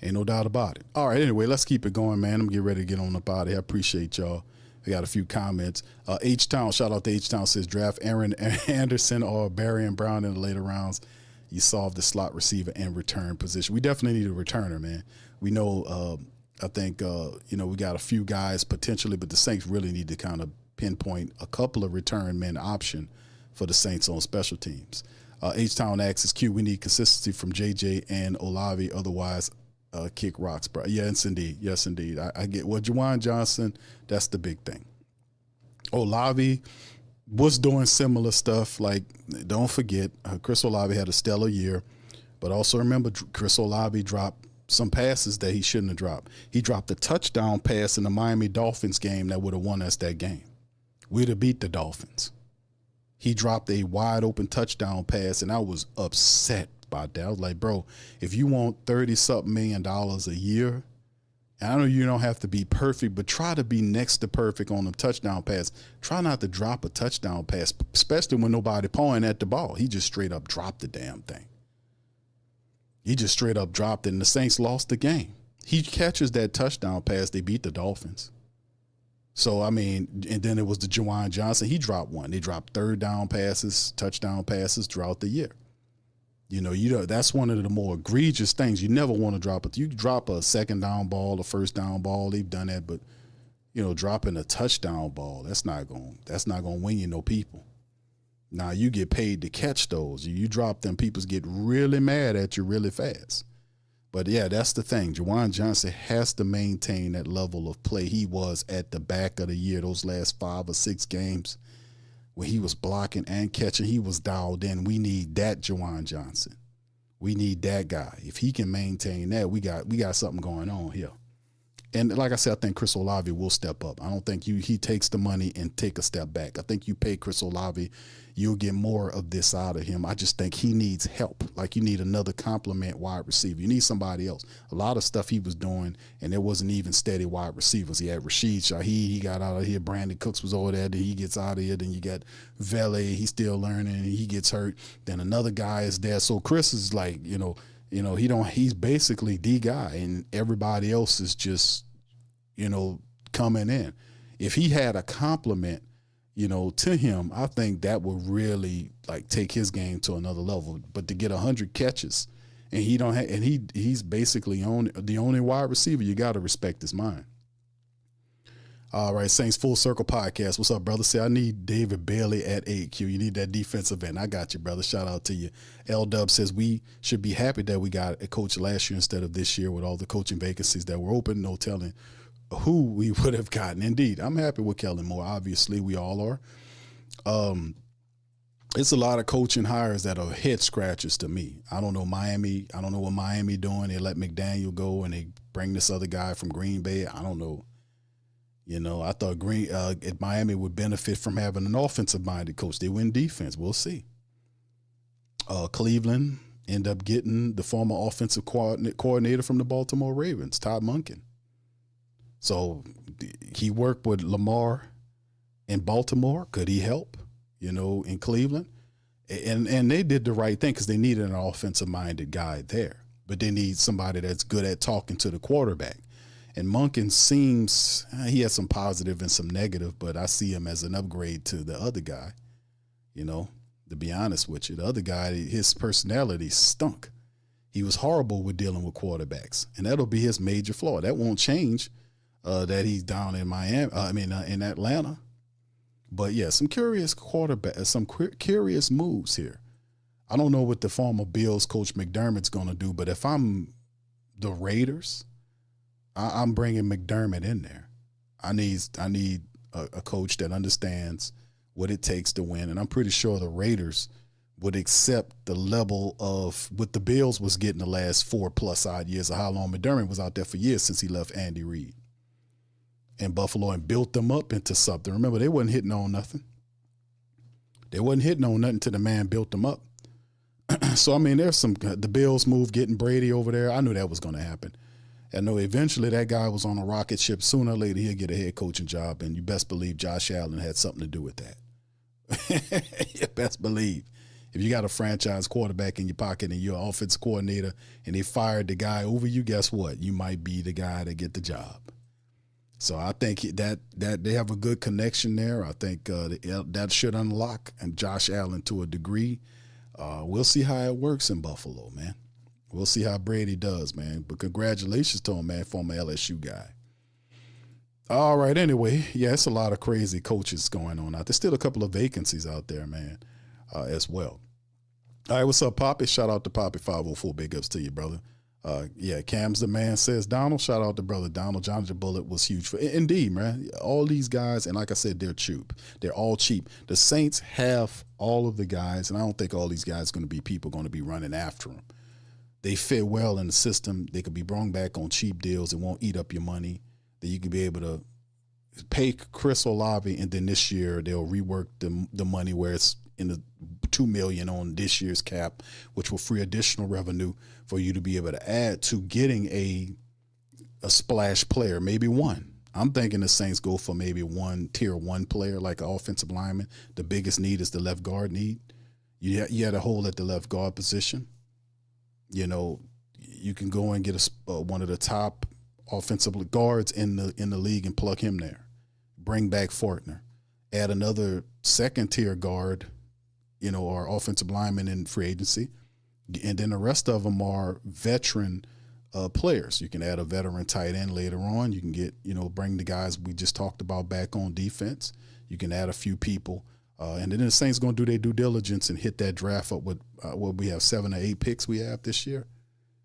Speaker 3: Ain't no doubt about it. All right, anyway, let's keep it going, man. I'm getting ready to get on up out of here. I appreciate y'all. I got a few comments. H-Town, shout out to H-Town, says draft Aaron Anderson or Barry and Brown in the later rounds. You solve the slot receiver and return position. We definitely need a returner, man. We know, I think, we got a few guys potentially, but the Saints really need to kind of pinpoint a couple of return men option for the Saints on special teams. H-Town asks, Q, we need consistency from JJ and Olave, otherwise kick rocks, bro. Yes, indeed. Yes, indeed. I get Juwan Johnson, that's the big thing. Olave was doing similar stuff. Like, don't forget, Chris Olave had a stellar year, but also remember Chris Olave dropped some passes that he shouldn't have dropped. He dropped a touchdown pass in the Miami Dolphins game that would have won us that game. We'd have beat the Dolphins. He dropped a wide open touchdown pass, and I was upset about that. I was like, bro, if you want $30-something million a year, and I know you don't have to be perfect, but try to be next to perfect on a touchdown pass. Try not to drop a touchdown pass, especially when nobody pawing at the ball. He just straight up dropped the damn thing. He just straight up dropped it, and the Saints lost the game. He catches that touchdown pass, they beat the Dolphins. So, I mean, and then it was the Juwan Johnson. He dropped one. They dropped third down passes, touchdown passes throughout the year. That's one of the more egregious things. You never want to drop it. You drop a second down ball, a first down ball. They've done that, but dropping a touchdown ball, that's not going to win you no people. Now you get paid to catch those. You drop them, people get really mad at you really fast. But yeah, that's the thing. Juwan Johnson has to maintain that level of play he was at the back of the year, those last 5 or 6 games where he was blocking and catching. He was dialed in. We need that Juwan Johnson. We need that guy. If he can maintain that, we got something going on here. And like I said, I think Chris Olave will step up. I don't think he takes the money and take a step back. I think you pay Chris Olave, you'll get more of this out of him. I just think he needs help. Like, you need another complement wide receiver. You need somebody else. A lot of stuff he was doing, and there wasn't even steady wide receivers. He had Rashid Shaheed. He got out of here. Brandon Cooks was over there. Then he gets out of here. Then you got Vele. He's still learning, and he gets hurt. Then another guy is there. So Chris is like, he's basically the guy, and everybody else is just, coming in. if he had a compliment, to him, I think that would really like take his game to another level. But to get 100 catches, and he's basically the only wide receiver, you got to respect his mind. All right, Saints Full Circle Podcast. What's up, brother? Say, I need David Bailey at 8Q. You need that defensive end. I got you, brother. Shout out to you. L-Dub says we should be happy that we got a coach last year instead of this year with all the coaching vacancies that were open. No telling who we would have gotten. Indeed, I'm happy with Kellen Moore. Obviously, we all are. It's a lot of coaching hires that are head scratchers to me. I don't know Miami. I don't know what Miami doing. They let McDaniel go and they bring this other guy from Green Bay. I don't know. I thought Miami would benefit from having an offensive-minded coach. They win defense. We'll see. Cleveland end up getting the former offensive coordinator from the Baltimore Ravens, Todd Monken. So he worked with Lamar in Baltimore. Could he help, in Cleveland? And they did the right thing because they needed an offensive-minded guy there. But they need somebody that's good at talking to the quarterback. And Monken seems, he has some positive and some negative, but I see him as an upgrade to the other guy, to be honest with you. The other guy, his personality stunk. He was horrible with dealing with quarterbacks, and that'll be his major flaw. That won't change that he's down in in Atlanta. But, yeah, some curious curious moves here. I don't know what the former Bills coach McDermott's going to do, but if I'm the Raiders, I'm bringing McDermott in there. I need a coach that understands what it takes to win, and I'm pretty sure the Raiders would accept the level of what the Bills was getting the last 4+ odd years of how long McDermott was out there for years since he left Andy Reid and Buffalo and built them up into something. Remember, they wasn't hitting on nothing. They wasn't hitting on nothing till the man built them up. So, there's the Bills move, getting Brady over there. I knew that was going to happen. I know eventually that guy was on a rocket ship. Sooner or later, he'll get a head coaching job, and you best believe Josh Allen had something to do with that. You best believe. If you got a franchise quarterback in your pocket and you're an offensive coordinator and they fired the guy over you, guess what? You might be the guy to get the job. So I think that they have a good connection there. I think that should unlock and Josh Allen to a degree. We'll see how it works in Buffalo, man. We'll see how Brady does, man. But congratulations to him, man, former LSU guy. All right, anyway, yeah, it's a lot of crazy coaches going on out there. There's still a couple of vacancies out there, man, as well. All right, what's up, Poppy? Shout out to Poppy 504. Big ups to you, brother. Yeah, Cam's the man, says Donald. Shout out to brother Donald. Jonathan Bullitt was huge. Indeed, man. All these guys, and like I said, they're cheap. They're all cheap. The Saints have all of the guys, and I don't think all these guys are going to be running after them. They fit well in the system. They could be brought back on cheap deals. It won't eat up your money. That you can be able to pay Chris Olave, and then this year they'll rework the money where it's in the $2 million on this year's cap, which will free additional revenue for you to be able to add to getting a splash player, maybe one. I'm thinking the Saints go for maybe one tier 1 player, like an offensive lineman. The biggest need is the left guard need. You had a hole at the left guard position. You can go and get one of the top offensive guards in the league and plug him there. Bring back Fortner. Add another second-tier guard, or offensive lineman in free agency. And then the rest of them are veteran players. You can add a veteran tight end later on. You can get, bring the guys we just talked about back on defense. You can add a few people. And then the Saints going to do their due diligence and hit that draft up with what we have 7 or 8 picks we have this year.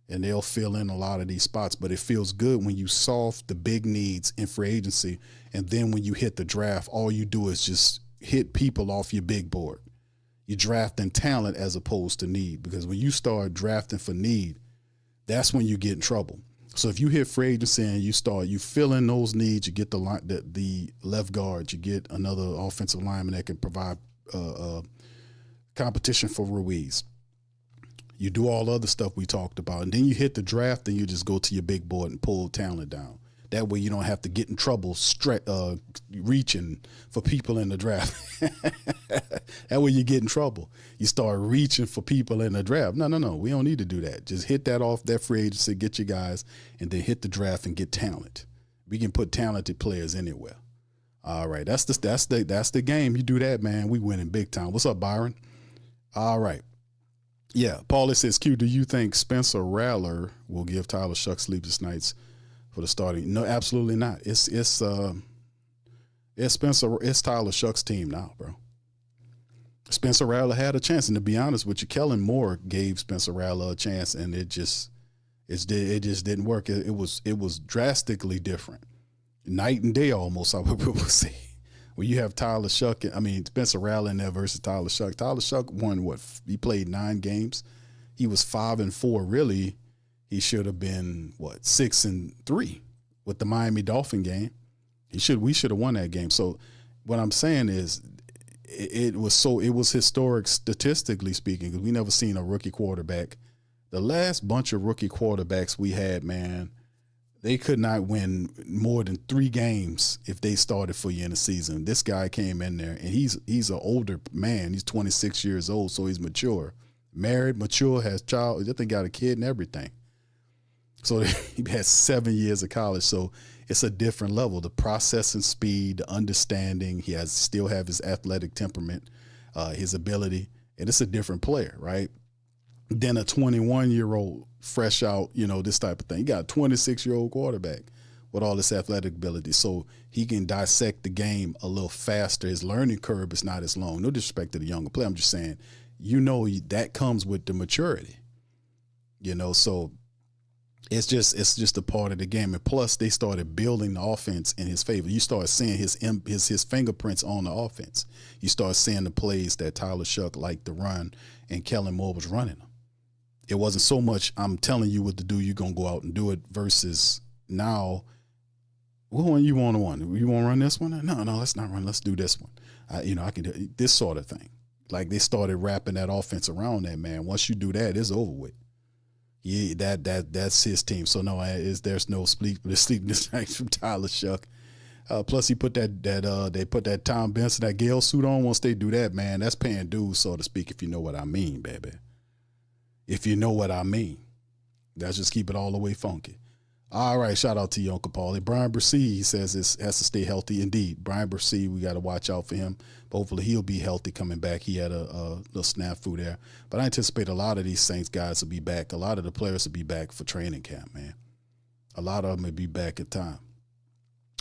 Speaker 3: And they'll fill in a lot of these spots. But it feels good when you solve the big needs in free agency. And then when you hit the draft, all you do is just hit people off your big board. You're drafting talent as opposed to need. Because when you start drafting for need, that's when you get in trouble. So if you hit free agency and you fill in those needs, you get the left guard, you get another offensive lineman that can provide competition for Ruiz. You do all the other stuff we talked about, and then you hit the draft, and you just go to your big board and pull talent down. That way you don't have to get in trouble reaching for people in the draft. That way you get in trouble. You start reaching for people in the draft. No. We don't need to do that. Just hit that off that free agency, get your guys, and then hit the draft and get talent. We can put talented players anywhere. All right, that's the game. You do that, man, we winning big time. What's up, Byron? All right. Yeah, Paulie says, Q, do you think Spencer Rattler will give Tyler Shuck sleepless nights for the starting? No, absolutely not. It's Tyler Shuck's team now, bro. Spencer Rattler had a chance, and to be honest with you, Kellen Moore gave Spencer Rattler a chance, and it just didn't work. It was drastically different, night and day almost. I would say when you have Tyler Shuck, Spencer Rattler in there versus Tyler Shuck. Tyler Shuck won what? He played 9 games. He was 5-4. Really, he should have been 6-3 with the Miami Dolphin game. We should have won that game. So what I'm saying is, it was historic statistically speaking, because we never seen a rookie quarterback. The last bunch of rookie quarterbacks we had, man, they could not win more than 3 games if they started for you in a season. This guy came in there, and he's an older man. He's 26 years old, so he's mature, married, mature, has child. I think got a kid and everything. So he has 7 years of college. So it's a different level. The processing speed, the understanding. He still have his athletic temperament, his ability, and it's a different player, right? Than a 21-year-old fresh out, this type of thing. You got a 26-year-old quarterback with all this athletic ability, so he can dissect the game a little faster. His learning curve is not as long. No disrespect to the younger player. I'm just saying, that comes with the maturity, so it's just a part of the game. And plus, they started building the offense in his favor. You start seeing his fingerprints on the offense. You start seeing the plays that Tyler Shuck liked to run, and Kellen Moore was running them. It wasn't so much, I'm telling you what to do, you're going to go out and do it, versus now, what one you want to run? You want to run this one? No, let's not run. Let's do this one. I can do this sort of thing. Like, they started wrapping that offense around that, man. Once you do that, it's over with. Yeah, that's his team. So no, there's no sleepless nights from Tyler Shuck. Plus, he put they put that Tom Benson, that Gale suit on. Once they do that, man, that's paying dues, so to speak. If you know what I mean, baby. If you know what I mean, let's just keep it all the way funky. All right, shout out to you, Uncle Paulie. Brian Brissy, he says this has to stay healthy. Indeed, Brian Brissy, we got to watch out for him. But hopefully he'll be healthy coming back. He had a little snafu there. But I anticipate a lot of these Saints guys will be back. A lot of the players will be back for training camp, man. A lot of them will be back in time.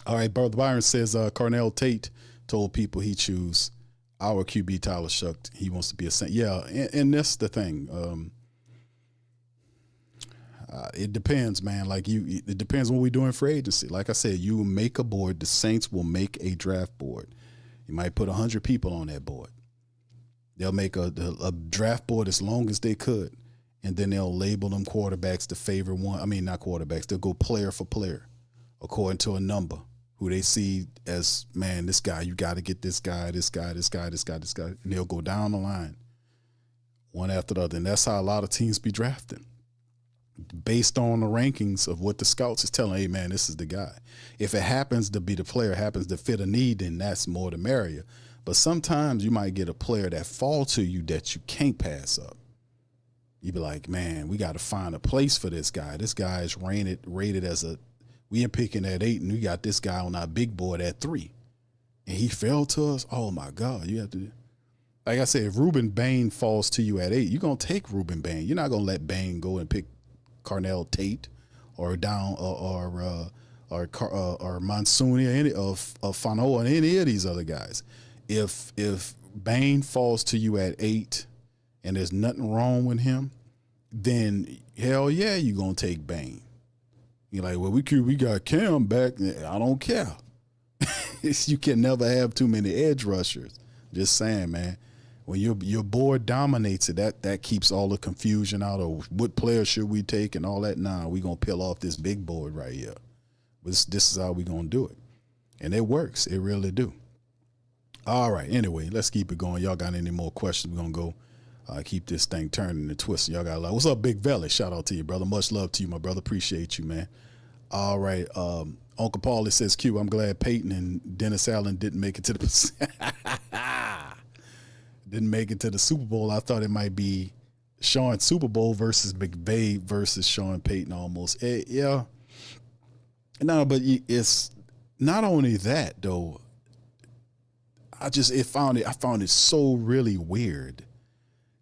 Speaker 3: All right, Brother Byron says Carnell Tate told people he choose our QB Tyler Shuck. He wants to be a Saint. Yeah, and that's the thing. It depends, man. It depends what we're doing for agency. Like I said, you make a board. The Saints will make a draft board. You might put 100 people on that board. They'll make a draft board as long as they could, and then they'll label them quarterbacks the favorite one. I mean, not quarterbacks. They'll go player for player according to a number who they see as, man, this guy, you got to get this guy, this guy, this guy, this guy, this guy. And they'll go down the line one after the other. And that's how a lot of teams be drafting, based on the rankings of what the scouts is telling. Hey, man, this is the guy. If it happens to be the player, happens to fit a need, then that's more the merrier. But sometimes you might get a player that fall to you that you can't pass up. You be like, man, we got to find a place for this guy. This guy is rated as we are picking at 8, and we got this guy on our big board at 3. And he fell to us. Oh, my God. You have to, like I said, if Ruben Bain falls to you at 8, you're going to take Ruben Bain. You're not going to let Bain go and pick Carnell Tate or Monsoon or any of Fano or any of these other guys. If Bain falls to you at 8 and there's nothing wrong with him, then hell yeah, you're gonna take Bain. You're like, well, we got Cam back. I don't care. You can never have too many edge rushers. Just saying, man. When your board dominates it, that keeps all the confusion out of what player should we take and all that. Nah, we gonna peel off this big board right here. This is how we gonna do it, and it works. It really do. All right. Anyway, let's keep it going. Y'all got any more questions? We're gonna go keep this thing turning and twisting. Y'all got a lot. What's up, Big Valley? Shout out to you, brother. Much love to you, my brother. Appreciate you, man. All right. Uncle Paulie says, Q, I'm glad Peyton and Dennis Allen didn't make it to the didn't make it to the Super Bowl. I thought it might be Sean Super Bowl versus McVay versus Sean Payton almost. Yeah. No, but it's not only that, though. I found it so really weird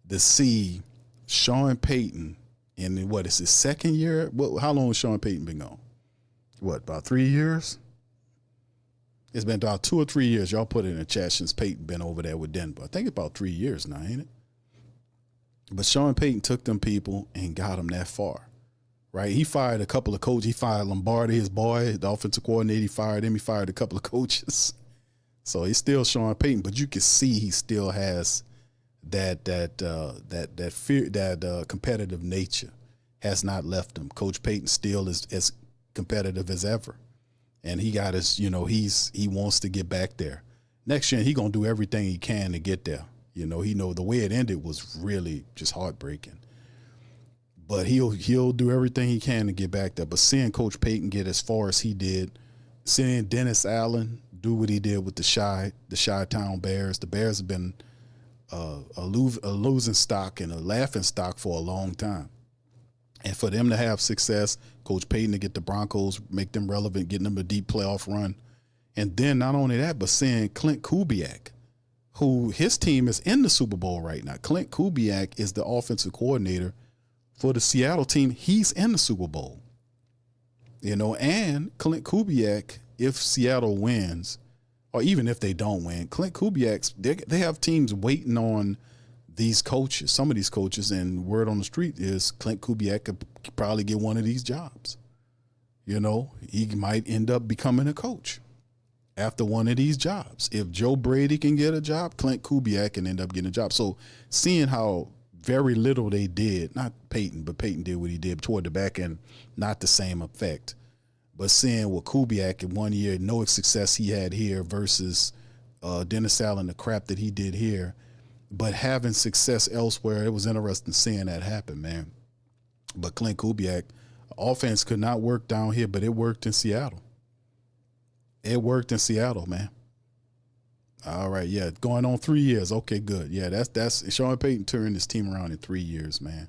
Speaker 3: to see Sean Payton in what is his second year? How long has Sean Payton been gone? About 3 years? It's been about 2 or 3 years. Y'all put it in the chat since Payton been over there with Denver. I think it's about 3 years now, ain't it? But Sean Payton took them people and got them that far, right? He fired a couple of coaches. He fired Lombardi, his boy, the offensive coordinator. He fired him. He fired a couple of coaches. So he's still Sean Payton, but you can see he still has that fear, that competitive nature has not left him. Coach Payton still is as competitive as ever, and he got his. He wants to get back there. Next year, he gonna do everything he can to get there. He know the way it ended was really just heartbreaking. But he'll do everything he can to get back there. But seeing Coach Payton get as far as he did, seeing Dennis Allen do what he did with the Chi-Town Bears. The Bears have been a losing stock and a laughing stock for a long time. And for them to have success, Coach Payton to get the Broncos, make them relevant, getting them a deep playoff run. And then not only that, but seeing Clint Kubiak, who his team is in the Super Bowl right now. Clint Kubiak is the offensive coordinator for the Seattle team. He's in the Super Bowl. And Clint Kubiak, if Seattle wins, or even if they don't win, Clint Kubiak, they have teams waiting on these coaches, some of these coaches, and word on the street is Clint Kubiak could probably get one of these jobs. He might end up becoming a coach after one of these jobs. If Joe Brady can get a job, Clint Kubiak can end up getting a job. So seeing how very little they did, not Peyton, but Peyton did what he did toward the back end, not the same effect. But seeing what Kubiak in 1 year, no success he had here versus Dennis Allen, the crap that he did here, but having success elsewhere, it was interesting seeing that happen, man. But Clint Kubiak, offense could not work down here, but it worked in Seattle. It worked in Seattle, man. All right, yeah, going on 3 years. Okay, good. Yeah, that's Sean Payton turned his team around in 3 years, man.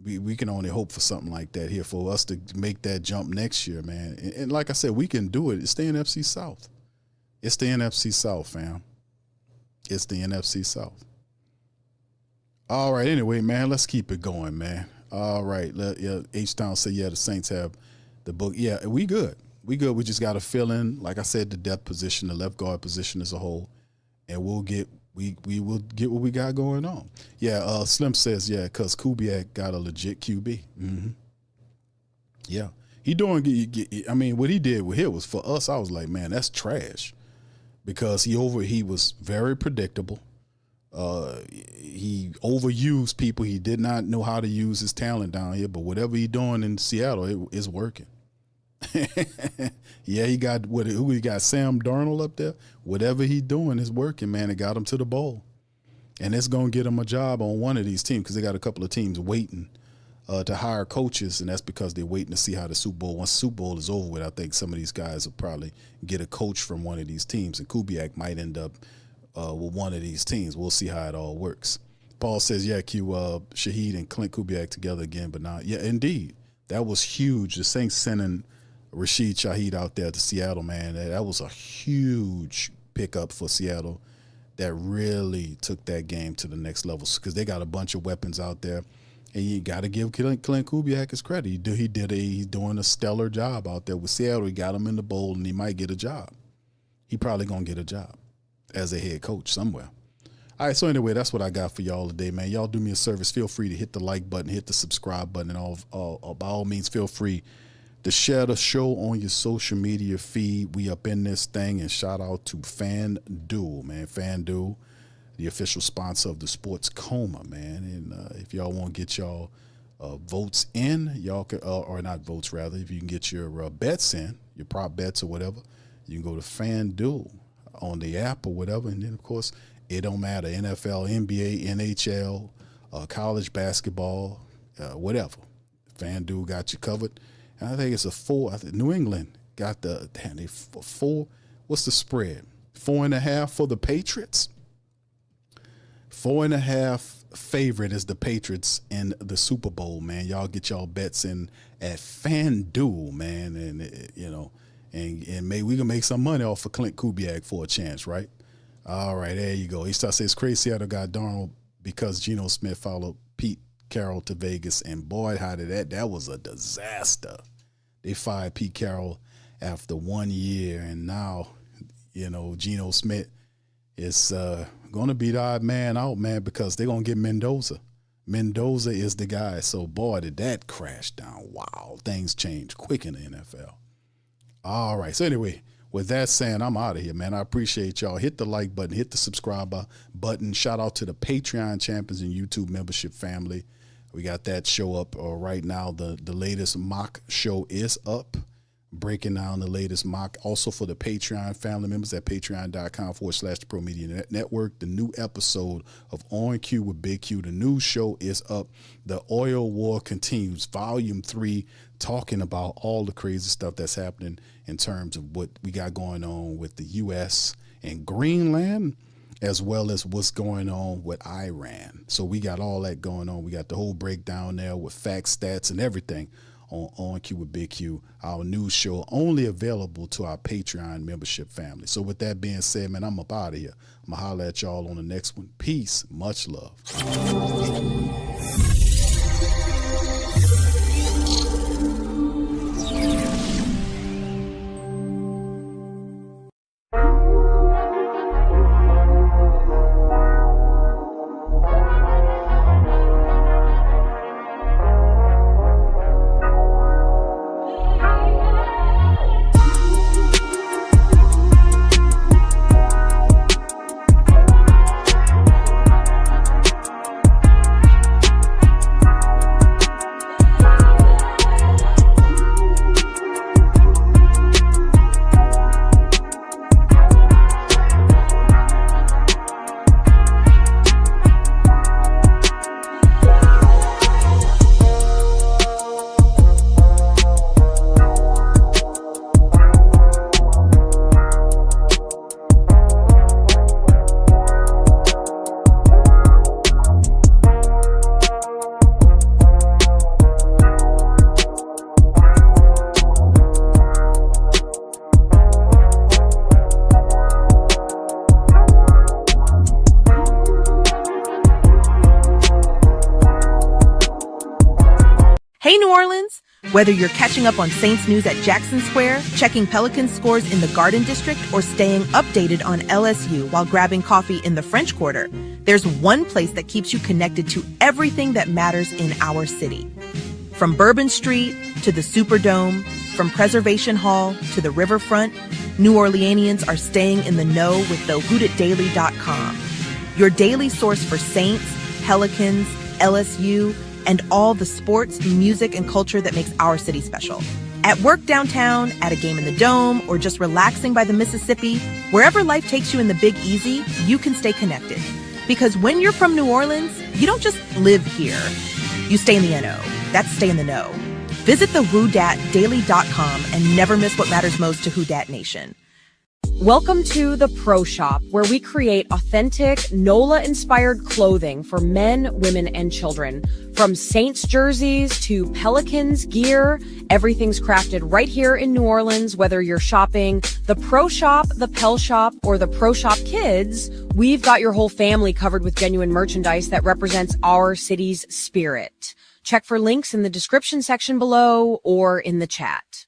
Speaker 3: We can only hope for something like that here for us to make that jump next year, man. And like I said, we can do it. It's the NFC South. It's the NFC South, fam. It's the NFC South. All right, anyway, man, let's keep it going, man. All right, H-Town said, the Saints have the book. Yeah, we good. We good. We just got to fill in, like I said, the depth position, the left guard position as a whole, and we will get what we got going on. Yeah, Slim says, because Kubiak got a legit QB. Mm-hmm. Yeah. He doing, what he did with here was for us, I was like, man, that's trash. Because he was very predictable. He overused people. He did not know how to use his talent down here, but whatever he doing in Seattle, it is working. Yeah, he got who he got, Sam Darnold up there. Whatever he doing is working, man. It got him to the bowl. And it's going to get him a job on one of these teams because they got a couple of teams waiting to hire coaches, and that's because they're waiting to see how the Super Bowl, once the Super Bowl is over with, I think some of these guys will probably get a coach from one of these teams, and Kubiak might end up with one of these teams. We'll see how it all works. Paul says, Q, Shaheed and Clint Kubiak together again, but not. Yeah, indeed. That was huge. The Saints sending Rashid Shaheed out there to Seattle, man. That was a huge pickup for Seattle that really took that game to the next level because they got a bunch of weapons out there. And you got to give Clint Kubiak his credit. He's doing a stellar job out there with Seattle. He got him in the bowl, and he might get a job. He probably going to get a job as a head coach somewhere. All right, so anyway, that's what I got for y'all today, man. Y'all do me a service. Feel free to hit the like button, hit the subscribe button, and by all means, feel free to share the show on your social media feed. We up in this thing, and shout out to FanDuel, man. FanDuel, the official sponsor of the Sports Coma, man. And if y'all want to get y'all votes in, y'all can, or not votes, rather, if you can get your bets in, your prop bets or whatever, you can go to FanDuel on the app or whatever. And then, of course, it don't matter, NFL, NBA, NHL, college basketball, whatever. FanDuel got you covered. And I think it's a 4. I think New England got the 4. What's the spread? 4.5 for the Patriots. 4.5 favorite is the Patriots in the Super Bowl, man. Y'all get y'all bets in at FanDuel, man, and and maybe we can make some money off of Clint Kubiak for a chance, right? All right, there you go. He starts says crazy Seattle got Darnold because Geno Smith followed Pete Carroll to Vegas, and boy, how did that was a disaster. They fired Pete Carroll after 1 year, and now, Geno Smith is going to be the odd man out, man, because they're going to get Mendoza. Mendoza is the guy. So, boy, did that crash down. Wow, things change quick in the NFL. All right, so anyway, with that saying, I'm out of here, man. I appreciate y'all. Hit the like button, hit the subscribe button. Shout out to the Patreon champions and YouTube membership family. We got that show up right now. The latest mock show is up, breaking down the latest mock. Also for the Patreon family members at patreon.com/Pro Media Network. The new episode of On Cue with Big Q. The new show is up. The Oil War continues, Volume 3, talking about all the crazy stuff that's happening in terms of what we got going on with the U.S. and Greenland, as well as what's going on with Iran. So we got all that going on. We got the whole breakdown there with facts, stats, and everything on Q with Big Q, our news show, only available to our Patreon membership family. So with that being said, man, I'm up out of here. I'm going to holler at y'all on the next one. Peace. Much love.
Speaker 4: Hey, New Orleans! Whether you're catching up on Saints news at Jackson Square, checking Pelicans scores in the Garden District, or staying updated on LSU while grabbing coffee in the French Quarter, there's one place that keeps you connected to everything that matters in our city. From Bourbon Street to the Superdome, from Preservation Hall to the Riverfront, New Orleanians are staying in the know with thewhodatdaily.com. Your daily source for Saints, Pelicans, LSU, and all the sports, music, and culture that makes our city special. At work downtown, at a game in the Dome, or just relaxing by the Mississippi, wherever life takes you in the Big Easy, you can stay connected. Because when you're from New Orleans, you don't just live here. You stay in the NO. That's stay in the know. Visit thewhodatdaily.com and never miss what matters most to Who Dat Nation.
Speaker 5: Welcome to the Pro Shop, where we create authentic, NOLA-inspired clothing for men, women, and children. From Saints jerseys to Pelicans gear, everything's crafted right here in New Orleans. Whether you're shopping the Pro Shop, the Pel Shop, or the Pro Shop Kids, we've got your whole family covered with genuine merchandise that represents our city's spirit. Check for links in the description section below or in the chat.